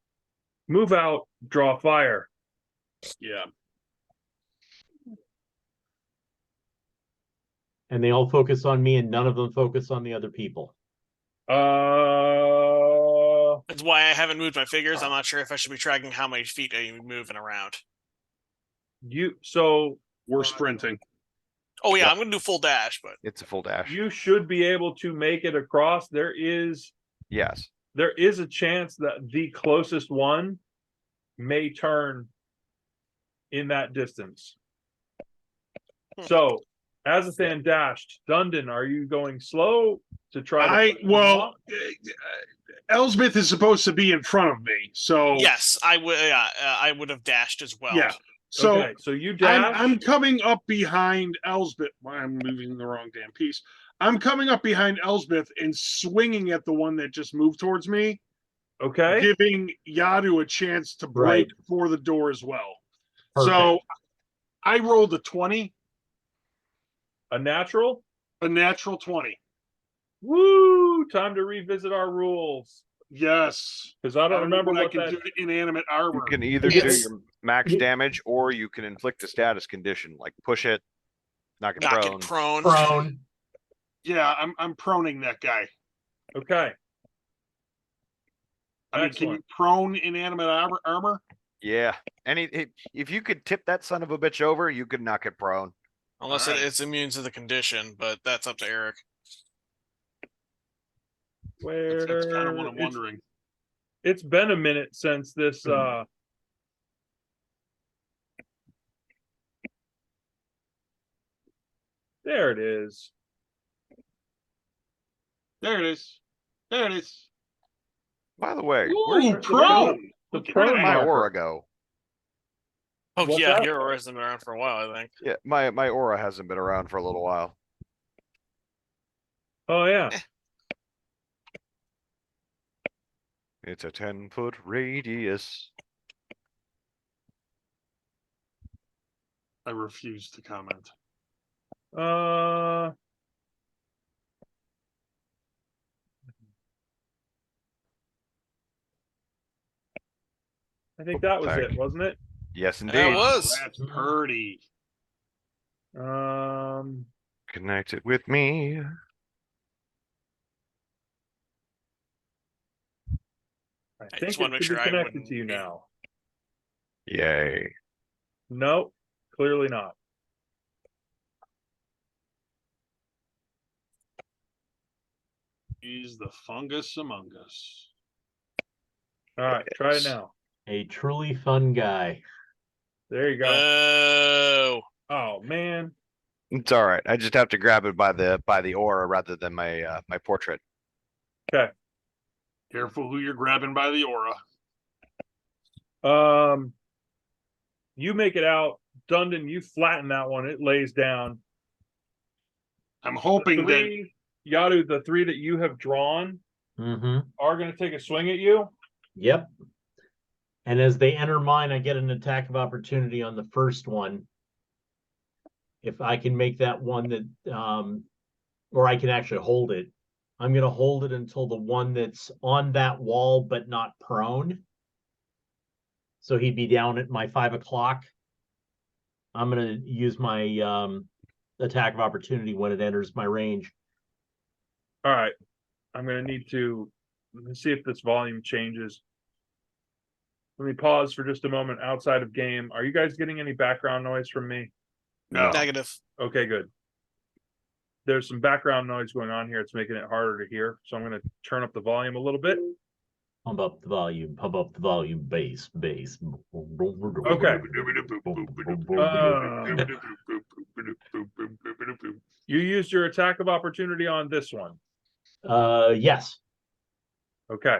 move out, draw fire. Yeah. And they all focus on me and none of them focus on the other people. That's why I haven't moved my figures. I'm not sure if I should be tracking how many feet are you moving around. We're sprinting. Oh yeah, Yep. I'm gonna do full dash, but It's a full dash. You should be able to make it across. Yes. There is a chance that the closest one may turn in that distance. So, Azathan dashed. Dundon, are you going slow to try to? Elsbeth is supposed to be in front of me, so yes, I would. Yeah, I would have dashed as well. Yeah. So okay, so you dash. I'm coming up behind Elsbeth. I'm moving the wrong damn piece. I'm coming up behind Elsbeth and swinging at the one that just moved towards me, Okay. giving Yadu a chance to break for the door as well. Perfect. So I rolled a 20, A natural? a natural 20. Woo! Time to revisit our rules. Yes. Because I don't remember what I what can that. do to inanimate armor. You can either do your max damage or you can inflict a status condition, like push it, knock it Knock prone. it prone. Prone. Yeah, I'm proning that guy. Okay. I mean, can you prone inanimate armor? Yeah. If you could tip that son of a bitch over, you could knock it prone. Unless Alright. it's immune to the condition, but that's up to Eric. Where That's kind of what I'm wondering. It's been a minute since this there it is. There it is. There it is. By the way, Ooh, where's prone. The Look at prone that. my marker. aura go? Oh What's yeah, that? your aura hasn't been around for a while, I think. Yeah, my aura hasn't been around for a little while. Oh yeah. It's a 10-foot radius. I refuse to comment. I think that was Thank it, you. wasn't it? Yes, That indeed. was. That's pretty. Connect it with me. I I think just wanna it make should sure be I connected wouldn't to you be- now. Yay. No, clearly not. He's the fungus among us. All right, try it Yes. now. A truly fun guy. There you go. Oh, Oh man. It's all right. I just have to grab it by the aura rather than my my portrait. Okay. Careful who you're grabbing by the aura. You make it out, Dundon. You flatten that one. It lays down. I'm The hoping that three, Yadu, the three that you have drawn Mm-hmm. are going to take a swing at you. Yep. And as they enter mine, I get an attack of opportunity on the first one. If I can make that one that, or I can actually hold it. I'm going to hold it until the one that's on that wall, but not prone. So he'd be down at my 5 o'clock. I'm going to use my attack of opportunity when it enters my range. All right. I'm going to need to let's see if this volume changes. Let me pause for just a moment outside of game. Are you guys getting any background noise from me? no. negative. Okay, good. There's some background noise going on here. It's making it harder to hear. So I'm going to turn up the volume a little bit. Pump up the volume, bass. Okay. You used your attack of opportunity on this one. Yes. Okay.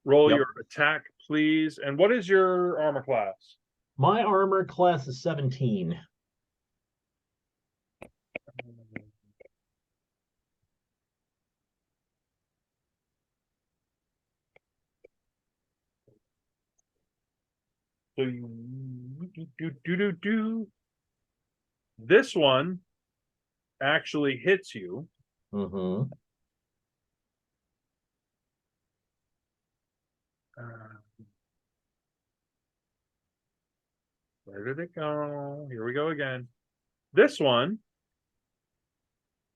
Roll Yep. your attack, please. And what is your armor class? My armor class is 17. So you this one actually hits you. Mm-hmm. Where did it go? Here we go again. This one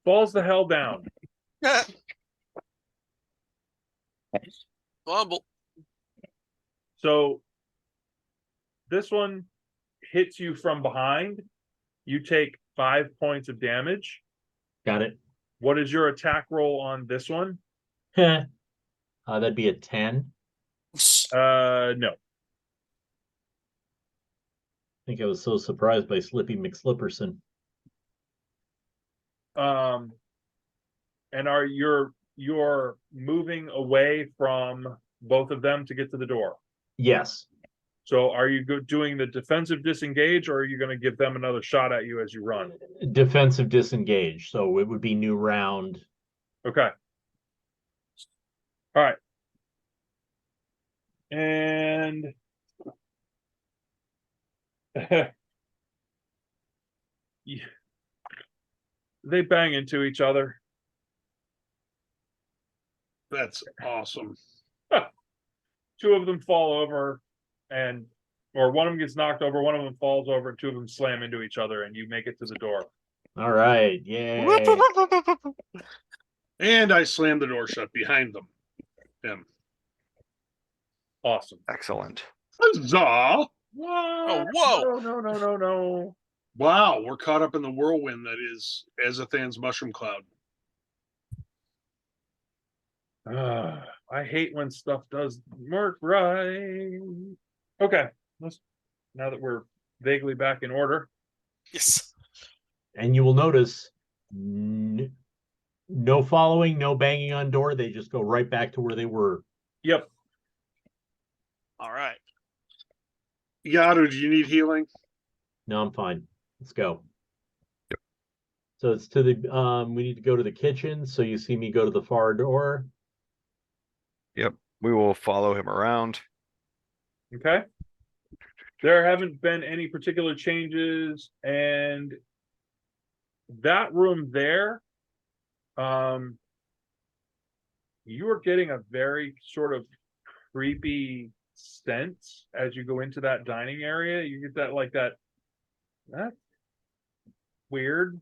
falls the hell down. Fumble. So this one hits you from behind. You take 5 points of damage. Got it. What is your attack roll on this one? That'd be a 10. No. I think I was so surprised by Slippy McSlipperson. And are you're moving away from both of them to get to the door? Yes. So are you doing the defensive disengage, or are you going to give them another shot at you as you run? Defensive disengage. So it would be new round. Okay. All right. And they bang into each other. That's awesome. Two of them fall over, or one of them gets knocked over, one of them falls over, and two of them slam into each other, and you make it to the door. All right. Yay. And I slammed the door shut behind them. Awesome. Excellent. Huzzah! What? Oh, whoa. No. Wow, we're caught up in the whirlwind that is Azathan's mushroom cloud. I hate when stuff does work right. Okay, now that we're vaguely back in order. Yes. And you will notice no following, no banging on door. They just go right back to where they were. Yep. All right. Yadu, do you need healing? No, I'm fine. Let's go. Yep. So it's to the we need to go to the kitchen. So you see me go to the far door. Yep. We will follow him around. Okay. There haven't been any particular changes, and that room there, you are getting a very sort of creepy sense as you go into that dining area. You get that's weird.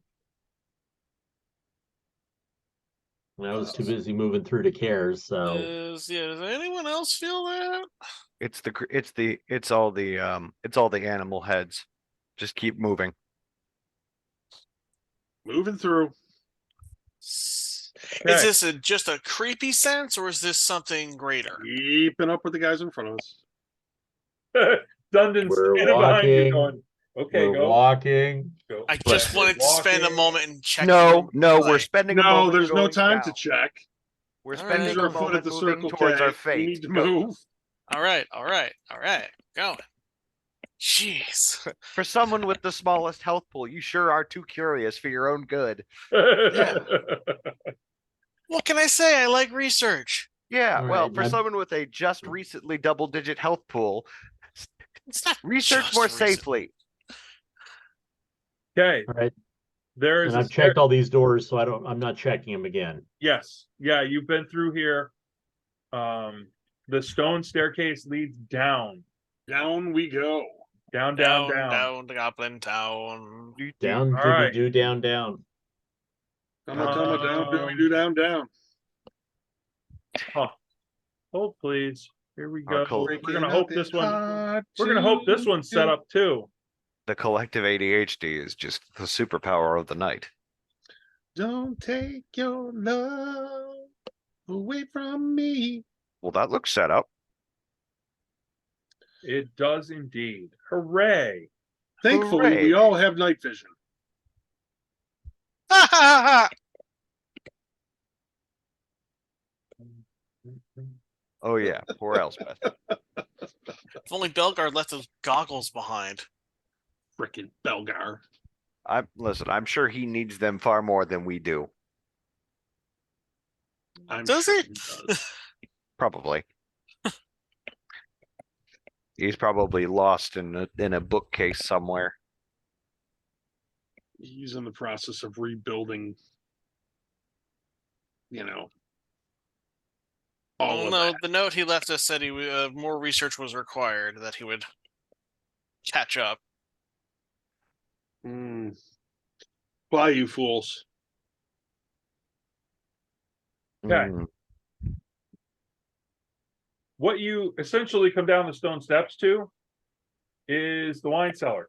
And I was too busy moving through to cares. So Does anyone else feel that? It's all the animal heads. Just keep moving. Moving through. Is Okay. this just a creepy sense, or is this something greater? Keeping up with the guys in front of us. Dundon's We're standing behind you walking. going, okay, We're go. walking. go. I just wanted to spend a Walking. moment and check. No, we're Like, spending a No, moment. there's no going time to down. check. We're All spending Things right. are a afoot moment at the moving Circle towards K. our We fate. need to Go. move. all right. Going. Jeez. For someone with the smallest health pool, you sure are too curious for your own good. What can I say? I like research. Yeah, All well, right, for I'm- someone with a just recently double-digit health pool, It's not research just more recent. safely. Okay, All right. there is And a I've checked all these doors, so I'm not checking them again. Yes, yeah, you've been through here. The stone staircase leads down, Down we go. down Down to Goblin Town. Down, All dibby right. do, down. Come on, down, doing do down. Huh. Hold please. Here we Our go. col- We're gonna hope this one. We're gonna hope this one's set up too. The collective ADHD is just the superpower of the night. Don't take your love away from me. Well, that looks set up. It does indeed. Hooray! Thankfully, Hooray. we all have night vision. Oh yeah, poor Elspeth. If only Belgard left those goggles behind. Frickin' Belgar. I'm sure he needs them far more than we do. I'm Does sure he? does. Probably. He's probably lost in a bookcase somewhere. He's in the process of rebuilding, all Oh of no, that. the note he left us said more research was required, that he would catch up. Why, you fools? Okay. Mm. What you essentially come down the stone steps to is the wine cellar.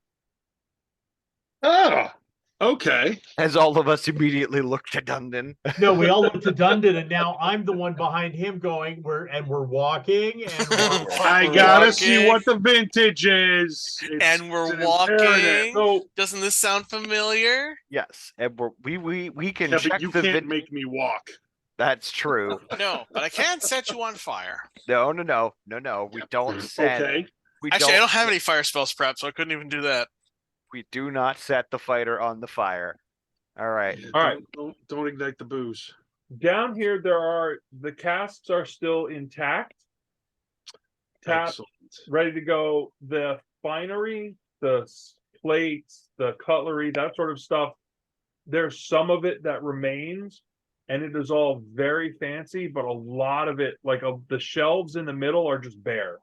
Ah, okay. As all of us immediately look to Dundon. No, we all look to Dundon, and now I'm the one behind him going, we're walking, and I We're gotta walking. see what the vintage is. And we're it's an imperative. walking. So Doesn't this sound familiar? Yes, and we can Yeah, check but you the can't make me walk. That's true. No, but I can't set you on fire. No. We don't set. Okay. We Actually, I don't have any fire spells prepped, so I couldn't even do that. We do not set the fighter on the fire. All right. All right. Don't ignite the booze. down here, the casks are still intact, tapped, Excellent. ready to go. The finery, the plates, the cutlery, that sort of stuff. There's some of it that remains, and it is all very fancy, but a lot of it, like the shelves in the middle, are just bare.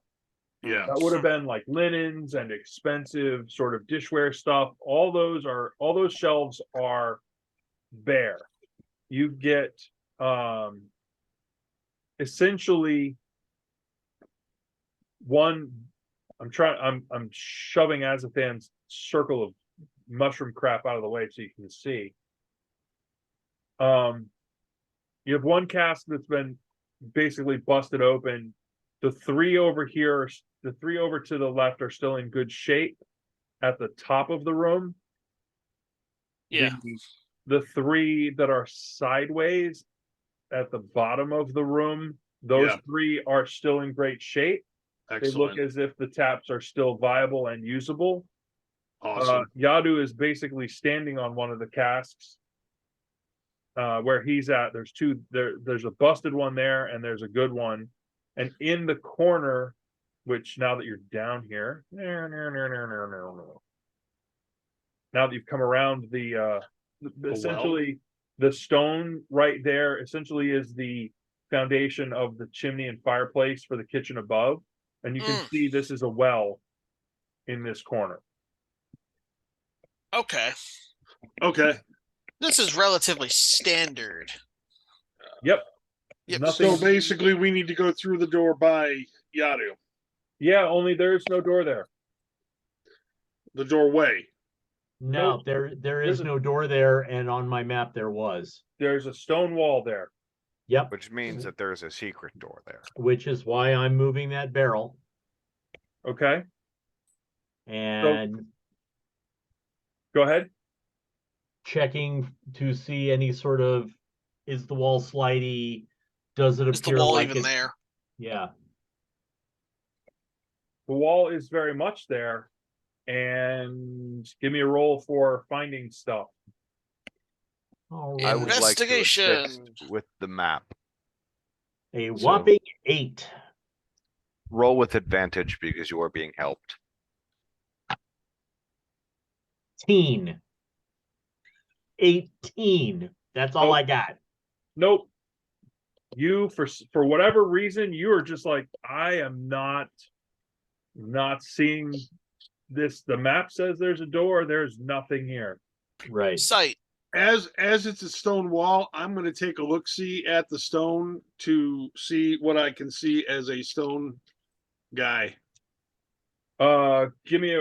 Yeah. That would have been like linens and expensive sort of dishware stuff. All those shelves are bare. You get essentially one. I'm shoving Azathan's circle of mushroom crap out of the way so you can see. You have one cask that's been basically busted open. The three over here, the three over to the left, are still in good shape at the top of the room. Yeah. The three that are sideways at the bottom of the room, those three are still in great shape. Excellent. They look as if the taps are still viable and usable. Awesome. Yadu is basically standing on one of the casks. Where he's at, there's two there's a busted one there and there's a good one. And in the corner, which now that you're down here, now that you've come around essentially the stone right there essentially is the foundation of the chimney and fireplace for the kitchen above. And you can see this is a well in this corner. Okay. Okay. This is relatively standard. Yep. Yep. Nothing. So basically, we need to go through the door by Yadu, Yeah, only there's no door there. the doorway. No, Nope. there There's is a- no door there, and on my map there was. There's a stone wall there. Yep, Which means that there's a secret door there. which is why I'm moving that barrel Okay, and go ahead. checking to see any sort of, is the wall slidey? Does it Is the appear wall like even it- there? Yeah. The wall is very much there. And give me a roll for finding stuff. All I right. would like to assist Investigation. with the map. A whopping 8. Roll with advantage because you are being helped. 18. That's all Nope. I got. Nope. You for whatever reason, you are just like, I am not seeing this. The map says there's a door, there's nothing here. Right. Sight. As it's a stone wall, I'm going to take a look see at the stone to see what I can see as a stone guy. Give me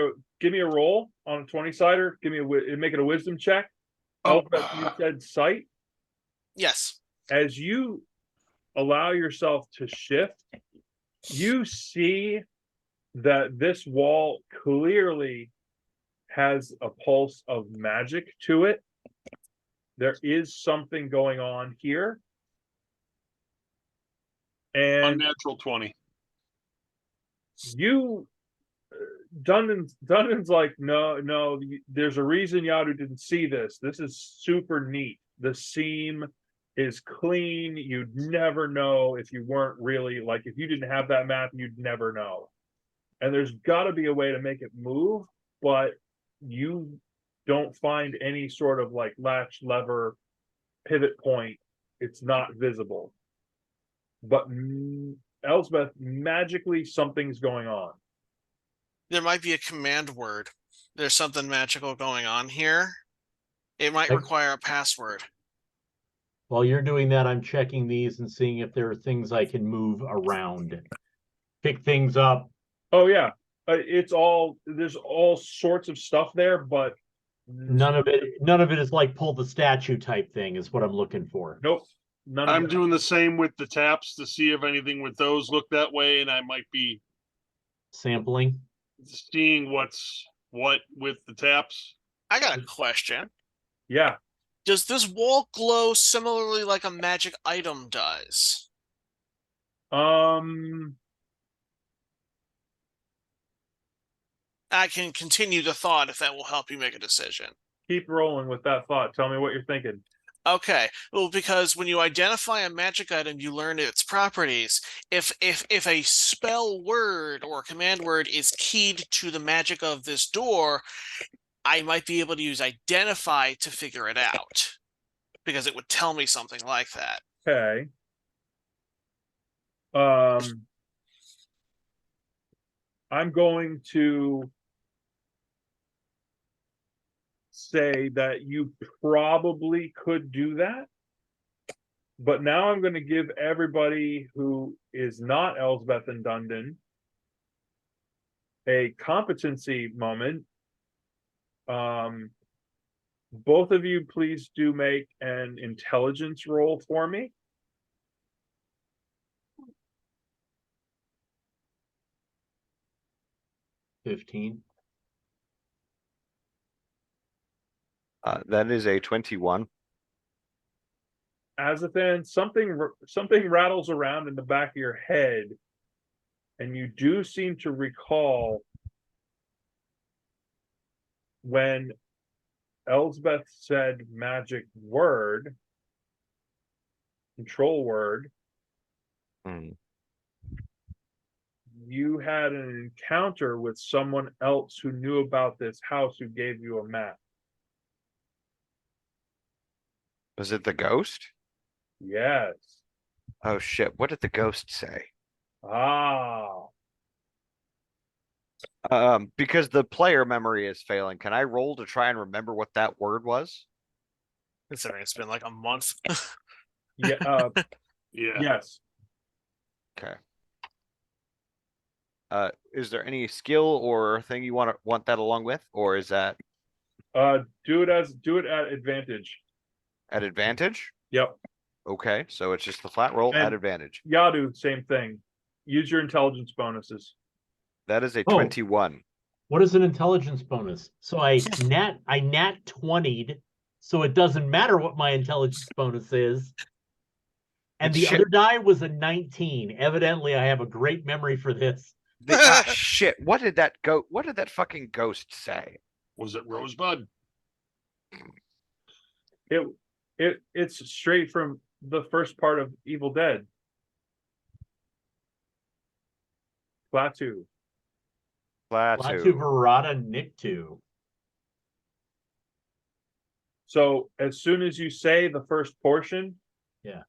a roll on a 20-sider. Give me make it a wisdom check. Oh. Elspeth, you said sight. Yes. As you allow yourself to shift, you see that this wall clearly has a pulse of magic to it. There is something going on here. And Unnatural 20. you Dundon's like, no, there's a reason Yadu didn't see this. This is super neat. The seam is clean. You'd never know if you weren't really, like, if you didn't have that map, you'd never know. And there's got to be a way to make it move, but you don't find any sort of like latch, lever, pivot point. It's not visible. But Elsbeth, magically something's going on. There might be a command word. There's something magical going on here. It might Like- require a password. While you're doing that, I'm checking these and seeing if there are things I can move around. Pick things up. Oh yeah, there's all sorts of stuff there, but None of it is like pull the statue type thing is what I'm looking for. nope. None of I'm that. doing the same with the taps to see if anything with those look that way, and I might be Sampling. seeing what's what with the taps. I got a question. Yeah. Does this wall glow similarly like a magic item does? I can continue the thought if that will help you make a decision. Keep rolling with that thought. Tell me what you're thinking. Okay, well, because when you identify a magic item, you learn its properties. If a spell word or a command word is keyed to the magic of this door, I might be able to use identify to figure it out, because it would tell me something like that. Okay. I'm going to say that you probably could do that. But now I'm going to give everybody who is not Elsbeth and Dundon a competency moment. Both of you, please do make an intelligence roll for me. $15. That is a 21. Azathan, something rattles around in the back of your head, and you do seem to recall when Elsbeth said magic word, control word, Hmm. you had an encounter with someone else who knew about this house who gave you a map. Was it the ghost? Yes. Oh shit, what did the ghost say? Ah. Because the player memory is failing, can I roll to try and remember what that word was? Considering it's been like a month. Yeah. Yeah. Yes. Okay. Is there any skill or thing you want that along with, or is that Do it at advantage. at advantage? Yep. Okay, so it's just the flat roll at And- advantage. Yadu, same thing. Use your intelligence bonuses. That is a Oh. 21. What is an intelligence bonus? So I nat 20'd, so it doesn't matter what my intelligence bonus is. And It's the shit. other die was a 19. Evidently, I have a great memory for this. Shit. What did that fucking ghost say? Was it Rosebud? It's straight from the first part of Evil Dead. Klaatu. Latu Verata Nictu. So as soon as you say the first portion, Yeah.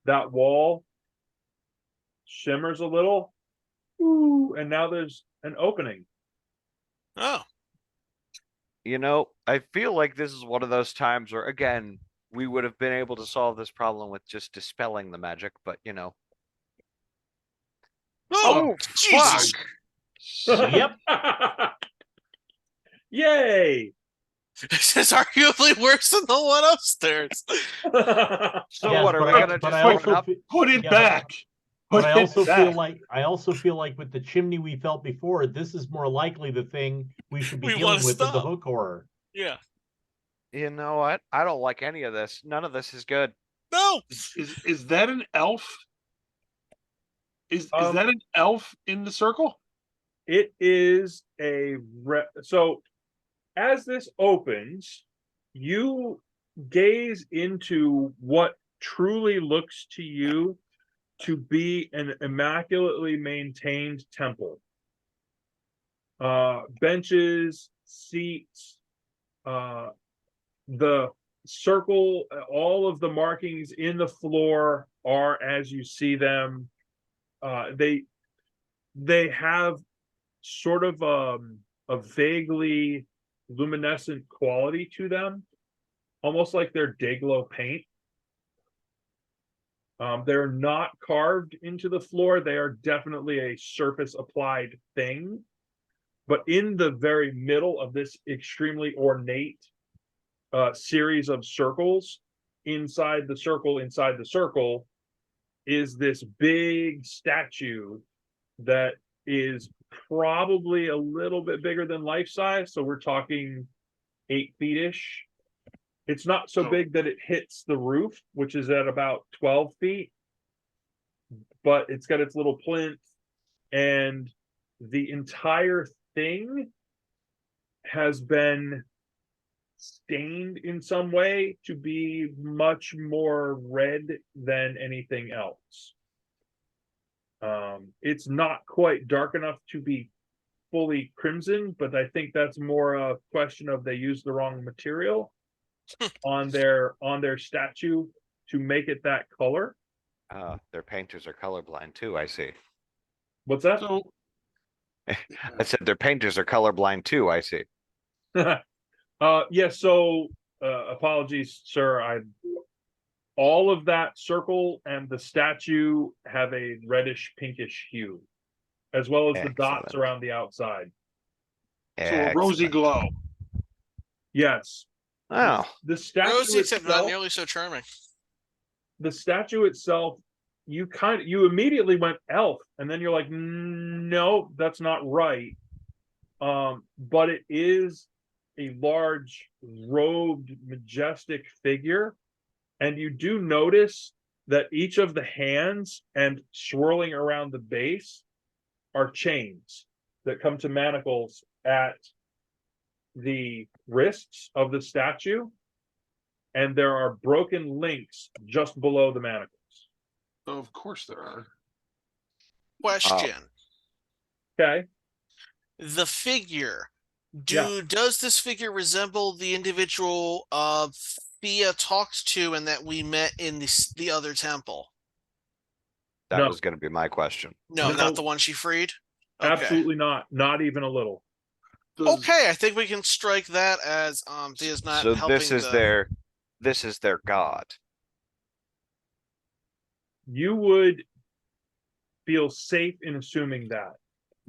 that wall shimmers a little. Ooh, and now there's an opening. Oh, You know, I feel like this is one of those times where, again, we would have been able to solve this problem with just dispelling the magic, but you know. oh, Jesus! Yep. Yay! This is arguably worse than the one upstairs. So Yes, what are but we I- gonna but just I run also up? fe- Put it Yeah, back. But Put I it also back. feel like with the chimney we felt before, this is more likely the thing we should be We dealing wanna with in the stop. hook horror. Yeah. You know what? I don't like any of this. None of this is good. No. Is that an elf? Is that an elf in the circle? It is so as this opens, you gaze into what truly looks to you to be an immaculately maintained temple. Benches, seats, the circle, all of the markings in the floor are as you see them. They have sort of a vaguely luminescent quality to them, almost like they're Dayglow paint. They're not carved into the floor. They are definitely a surface applied thing. But in the very middle of this extremely ornate series of circles, inside the circle, is this big statue that is probably a little bit bigger than life size. So we're talking 8 feet-ish. It's not so big that it hits the roof, which is at about 12 feet, but it's got its little plinth, and the entire thing has been stained in some way to be much more red than anything else. It's not quite dark enough to be fully crimson, but I think that's more a question of they used the wrong material on their statue to make it that color. Their painters are colorblind too, I see. What's that? So I said their painters are colorblind too, I see. Yeah, so apologies, sir. All of that circle and the statue have a reddish pinkish hue, as well as the dots Excellent. around the outside. a rosy Excellent. glow. Yes. Oh, The statue Rosie, except not itself, nearly so charming. the statue itself, you immediately went elf, and then you're like, no, that's not right. But it is a large, robed, majestic figure. And you do notice that each of the hands and swirling around the base are chains that come to manacles at the wrists of the statue. And there are broken links just below the manacles. Of course there are. Question. Okay. The figure. Yeah. Does this figure resemble the individual Thia talked to and that we met in the other temple? that No. was going to be my question. No, No. not the one she freed? Okay. Absolutely not. Not even a little. Does- Okay, I think we can strike that as Thea's not So helping this is the... their god. you would feel safe in assuming that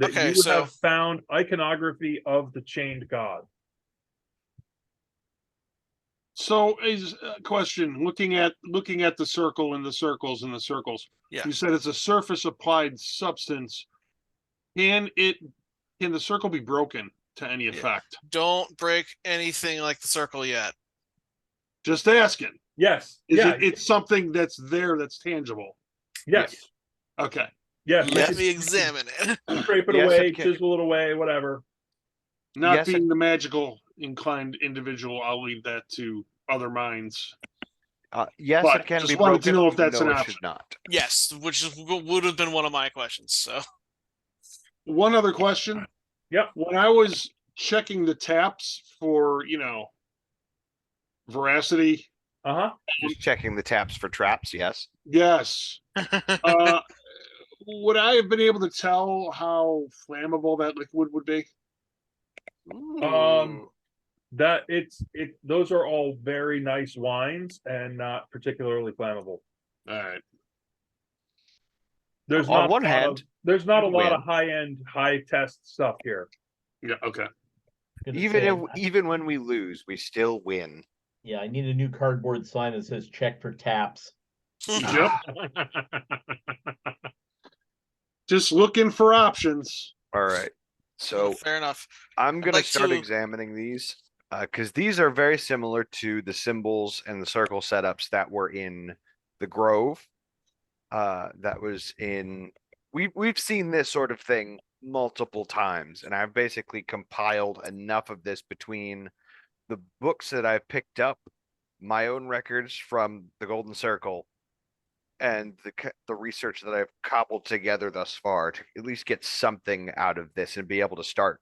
Okay, you would so- have found iconography of the chained god. So, is a question looking at the circle and the circles and the circles. Yeah. You said it's a surface applied substance. Can the circle be broken to any effect? Don't break anything like the circle yet. Just asking. Yes. Is yeah. it's something that's there that's tangible? Yes. Okay. Yes. Let me examine it. Scrape it Yes, away, it can. chisel it away, whatever. Not Yes, being the magical inclined individual, I'll leave that to other minds. Yes, But it can just be wanted to broken. know if even that's though an it option. should not. Yes, which would have been one of my questions. So One other question. Yep. When I was checking the taps for, veracity, Uh-huh. Just checking the taps for traps. Yes. yes. Would I have been able to tell how flammable that liquid would be? That those are all very nice wines and not particularly flammable. All right. There's On not one a lot hand, of, there's not a you lot win. of high-end, high-test stuff here. Yeah. Okay. Gonna Even say, even when we lose, we still win. yeah, I need a new cardboard sign that says "check for taps." Yep. Just looking for options. All right. So fair enough. I'm gonna like start to- examining these because these are very similar to the symbols and the circle setups that were in the Grove. That was in we've seen this sort of thing multiple times, and I've basically compiled enough of this between the books that I've picked up, my own records from the Golden Circle, and the research that I've cobbled together thus far to at least get something out of this and be able to start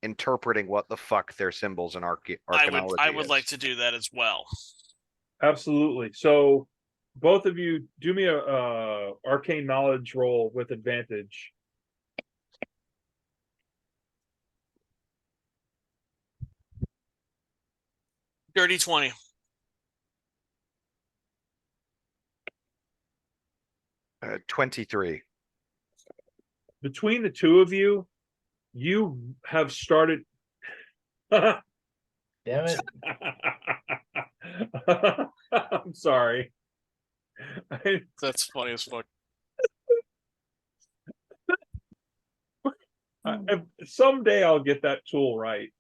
interpreting what the fuck their symbols and archaeology I would is. like to do that as well. Absolutely. So both of you do me a arcane knowledge roll with advantage. Dirty 20. 23. Between the two of you, you have started. Damn it! I'm sorry. That's funny as fuck. Someday I'll get that tool right.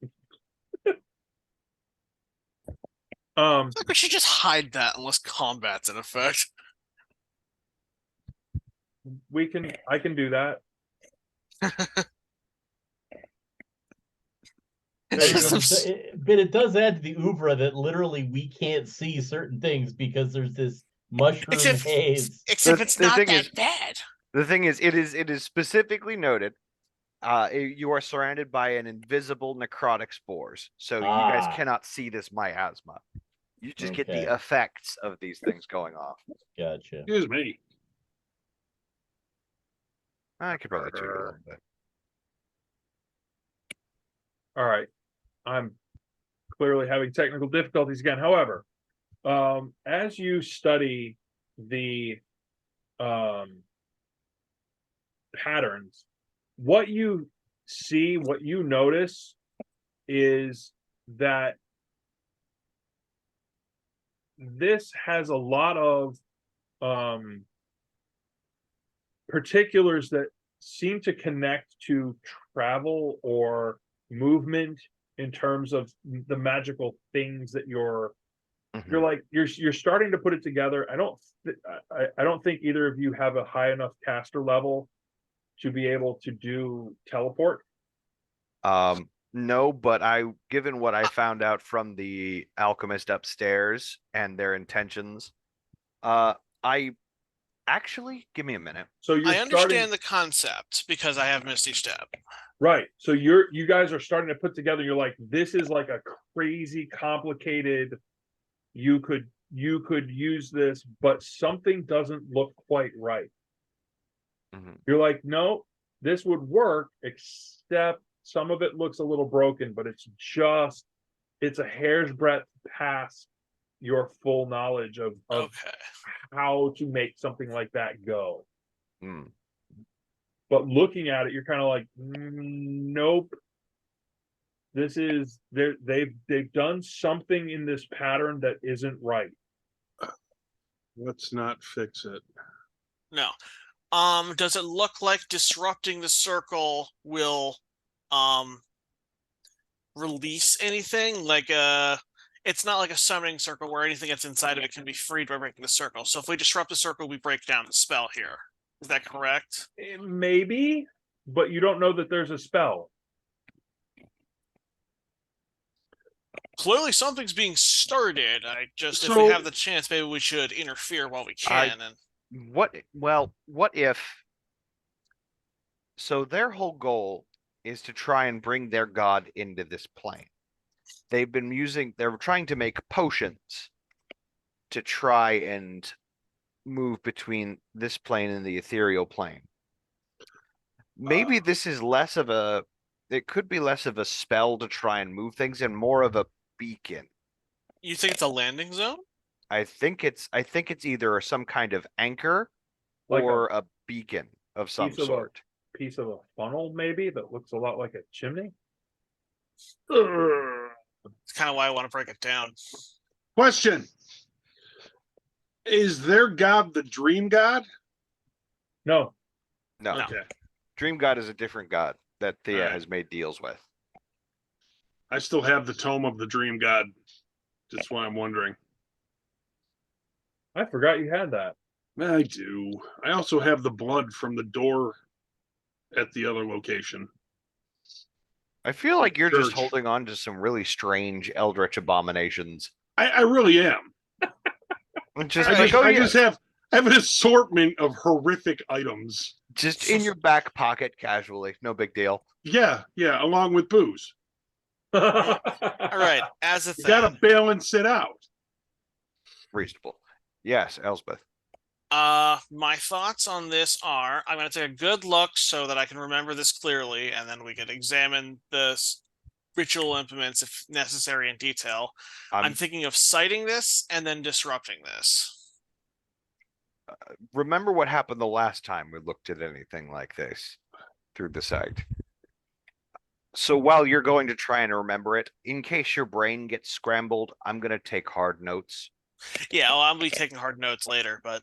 I think we should just hide that unless combat's in effect. I can do that. It's There you just go. some But it does add to the oeuvre that literally we can't see certain things because there's this mushroom Except- haze. Except The- it's the not thing that is- bad. The thing is, it is specifically noted. You are surrounded by an invisible necrotic spores, so you guys Ah. cannot see this miasma. You just get the Okay. effects of these things going off. Gotcha. Excuse me. I could probably tweak it a little bit. All right. I'm clearly having technical difficulties again. However, as you study the patterns, what you see, what you notice is that this has a lot of particulars that seem to connect to travel or movement in terms of the magical things that you're Mhm. like you're starting to put it together. I don't think either of you have a high enough caster level to be able to do teleport. No, but given what I found out from the alchemist upstairs and their intentions, I actually give me a minute. So you're I understand starting, the concept because I have Misty Step. right. So you guys are starting to put together. You're like, this is like a crazy complicated. You could use this, but something doesn't look quite right. Mhm. You're like, no, this would work, except some of it looks a little broken, but it's a hair's breadth past your full knowledge of Okay. how to make something like that go. Hmm. But looking at it, you're kind of like, nope. This is they've done something in this pattern that isn't right. Let's not fix it. No. Does it look like disrupting the circle will release anything? Like it's not like a summoning circle where anything that's inside of it can be freed by breaking the circle. So if we disrupt the circle, we break down the spell here. Is that correct? Maybe, but you don't know that there's a spell. Clearly something's being started. I just if So- we have the chance, maybe we should interfere while we can. And What if? So their whole goal is to try and bring their god into this plane. They're trying to make potions to try and move between this plane and the ethereal plane. Maybe this is it could be less of a spell to try and move things and more of a beacon. you think it's a landing zone? I think it's either some kind of anchor Like or a beacon of some piece of sort. a piece of a funnel, maybe, that looks a lot like a chimney. It's kind of why I want to break it down. Question. Is their god the dream god? No, No, No. Okay. Dream God is a different god that Thia Alright. has made deals with. I still have the tome of the dream god. That's why I'm wondering. I forgot you had that. I do. I also have the blood from the door at the other location. I feel like you're just Church. holding on to some really strange eldritch abominations. I really am. Just I like, oh yeah, just have an assortment of horrific items. just in your back pocket casually, no big deal. Yeah, along with booze. All right, as a You thing, gotta balance it out. Reasonable. Yes, Elspeth. my thoughts on this are: I'm going to take a good look so that I can remember this clearly, and then we can examine the ritual implements if necessary in detail. I'm thinking of citing this and then disrupting this. Remember what happened the last time we looked at anything like this through the site. So while you're going to try and remember it, in case your brain gets scrambled, I'm going to take hard notes. Yeah, well, I'll be taking hard notes later, but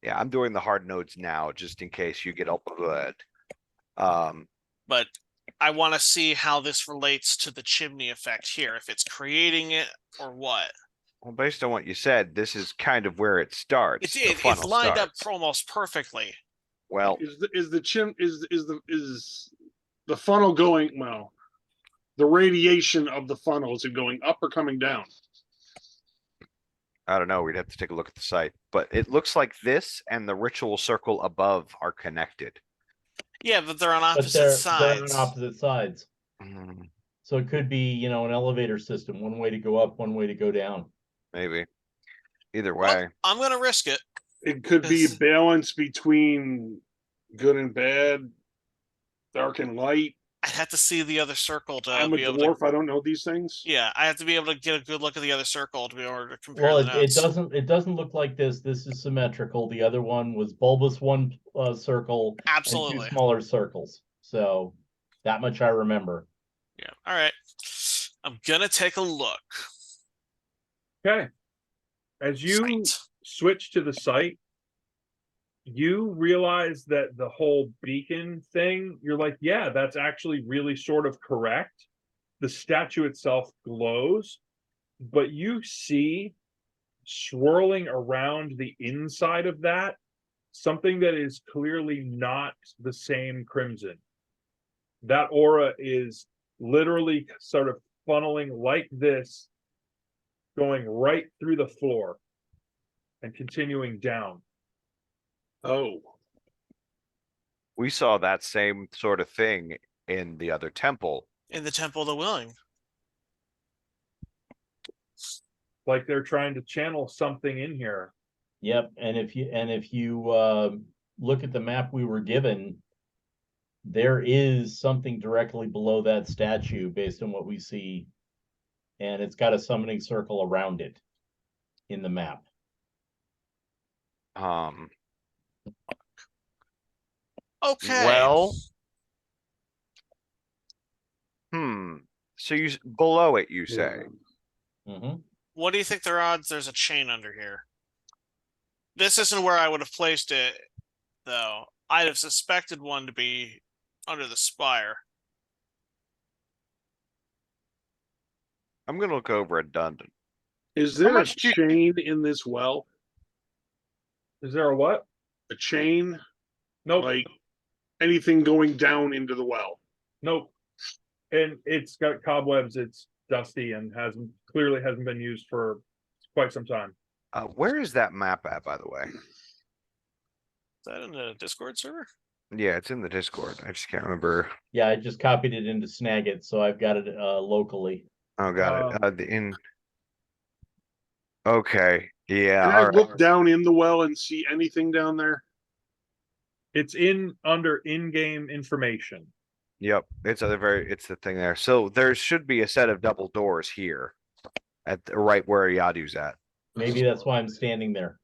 Yeah, I'm doing the hard notes now, just in case you get up with but I want to see how this relates to the chimney effect here, if it's creating it or what. well, based on what you said, this is kind of where it starts. It's the it's funnel lined up starts. almost perfectly. Well, Is the funnel going, well, the radiation of the funnel, is it going up or coming down? I don't know. We'd have to take a look at the site, but it looks like this and the ritual circle above are connected. Yeah, but they're on But opposite they're sides. on opposite sides. Mm, So it could be, an elevator system, one way to go up, one way to go down. maybe. Either Well, way, I'm going to risk it. It could be a Yes. balance between good and bad, dark and light. I'd have to see the other circle to I'm a be able dwarf. to. I don't know these things. Yeah, I have to be able to get a good look at the other circle to be able to compare Well, the it notes. doesn't look like this. This is symmetrical. The other one was bulbous one circle and Absolutely. two smaller circles. So that much I remember. Yeah. All right. I'm gonna take a look. Okay. As you Sight. switch to the site, you realize that the whole beacon thing, you're like, yeah, that's actually really sort of correct. The statue itself glows, but you see swirling around the inside of that something that is clearly not the same crimson. That aura is literally sort of funneling like this, going right through the floor and continuing down. Oh, we saw that same sort of thing in the other temple. In the Temple of the Willing. Like they're trying to channel something in here. Yep. And if you look at the map we were given, there is something directly below that statue based on what we see. And it's got a summoning circle around it. in the map. Okay. Well. So below it, you say? Mm-hmm. What do you think their odds there's a chain under here? This isn't where I would have placed it, though. I'd have suspected one to be under the spire. I'm gonna look over at Dundon. Is there a much do you- chain in this well? Is there a what? A chain? Nope. Like anything going down into the well? Nope. And it's got cobwebs. It's dusty and clearly hasn't been used for quite some time. Where is that map at, by the way? Is that in the Discord server? Yeah, it's in the Discord. I just can't remember. Yeah, I just copied it into Snagit, so I've got it locally. Oh, got it. Okay. Yeah. Can I look down in the well and see anything down there? It's under in-game information. Yep. It's the thing there. So there should be a set of double doors here right where Yadu's at. Maybe that's why I'm standing there.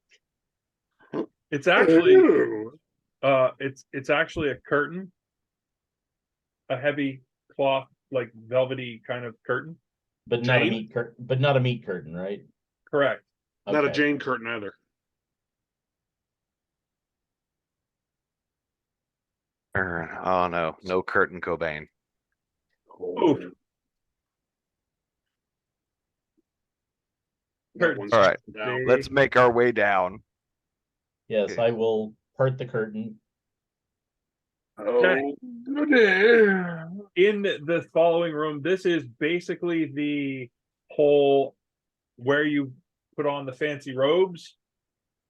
It's actually it's actually a curtain, a heavy cloth, like velvety kind of curtain. But not a Jane? meat curtain. But not a meat curtain, right? Correct. Not a Okay. Jane curtain either. Oh no, no Curtin Cobain. Oof. That one's All right. down. Let's make our way down. Yes, Okay. I will part the curtain. Oh, goody. In the following room, this is basically the whole where you put on the fancy robes.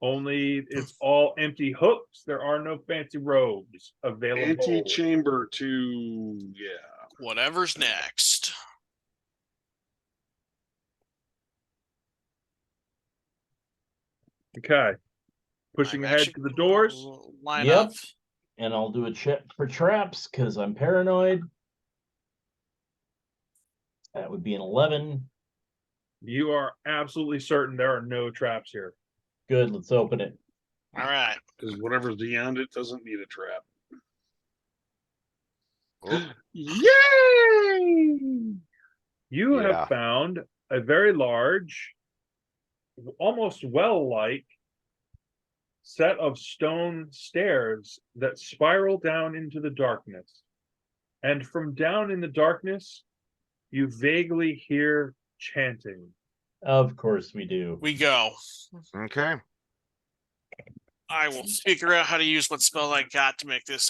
Only it's all empty hooks. There are no fancy robes available. Antechamber to, yeah. Whatever's next. Okay. Pushing I'm ahead actually to the doors. gonna Line Yep. up. And I'll do a check for traps because I'm paranoid. That would be an 11. You are absolutely certain there are no traps here. Good, let's open it. All right. Because whatever's beyond it doesn't need a trap. Oh. Yay! You Yeah. have found a very large, almost well-like set of stone stairs that spiral down into the darkness. And from down in the darkness, you vaguely hear chanting. Of course we do. We go. Okay. I will figure out how to use what spell I got to make this.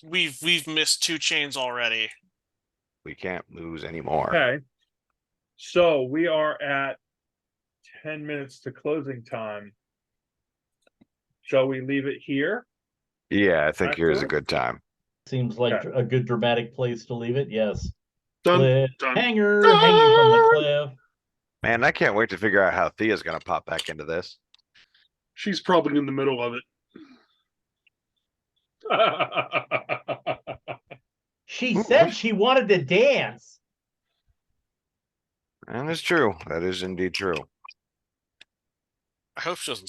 We've missed 2 chains already. We can't lose anymore. Okay. So we are at 10 minutes to closing time. Shall we leave it here? Yeah, I think Back here's to a it? good time. Seems like Okay. a good dramatic place to leave it. Yes. Done. Cliff done. hanger hanging from the cliff. Man, I can't wait to figure out how Thia's gonna pop back into this. She's probably in the middle of it. She said she wanted to dance. And it's true. That is indeed true. I hope she doesn't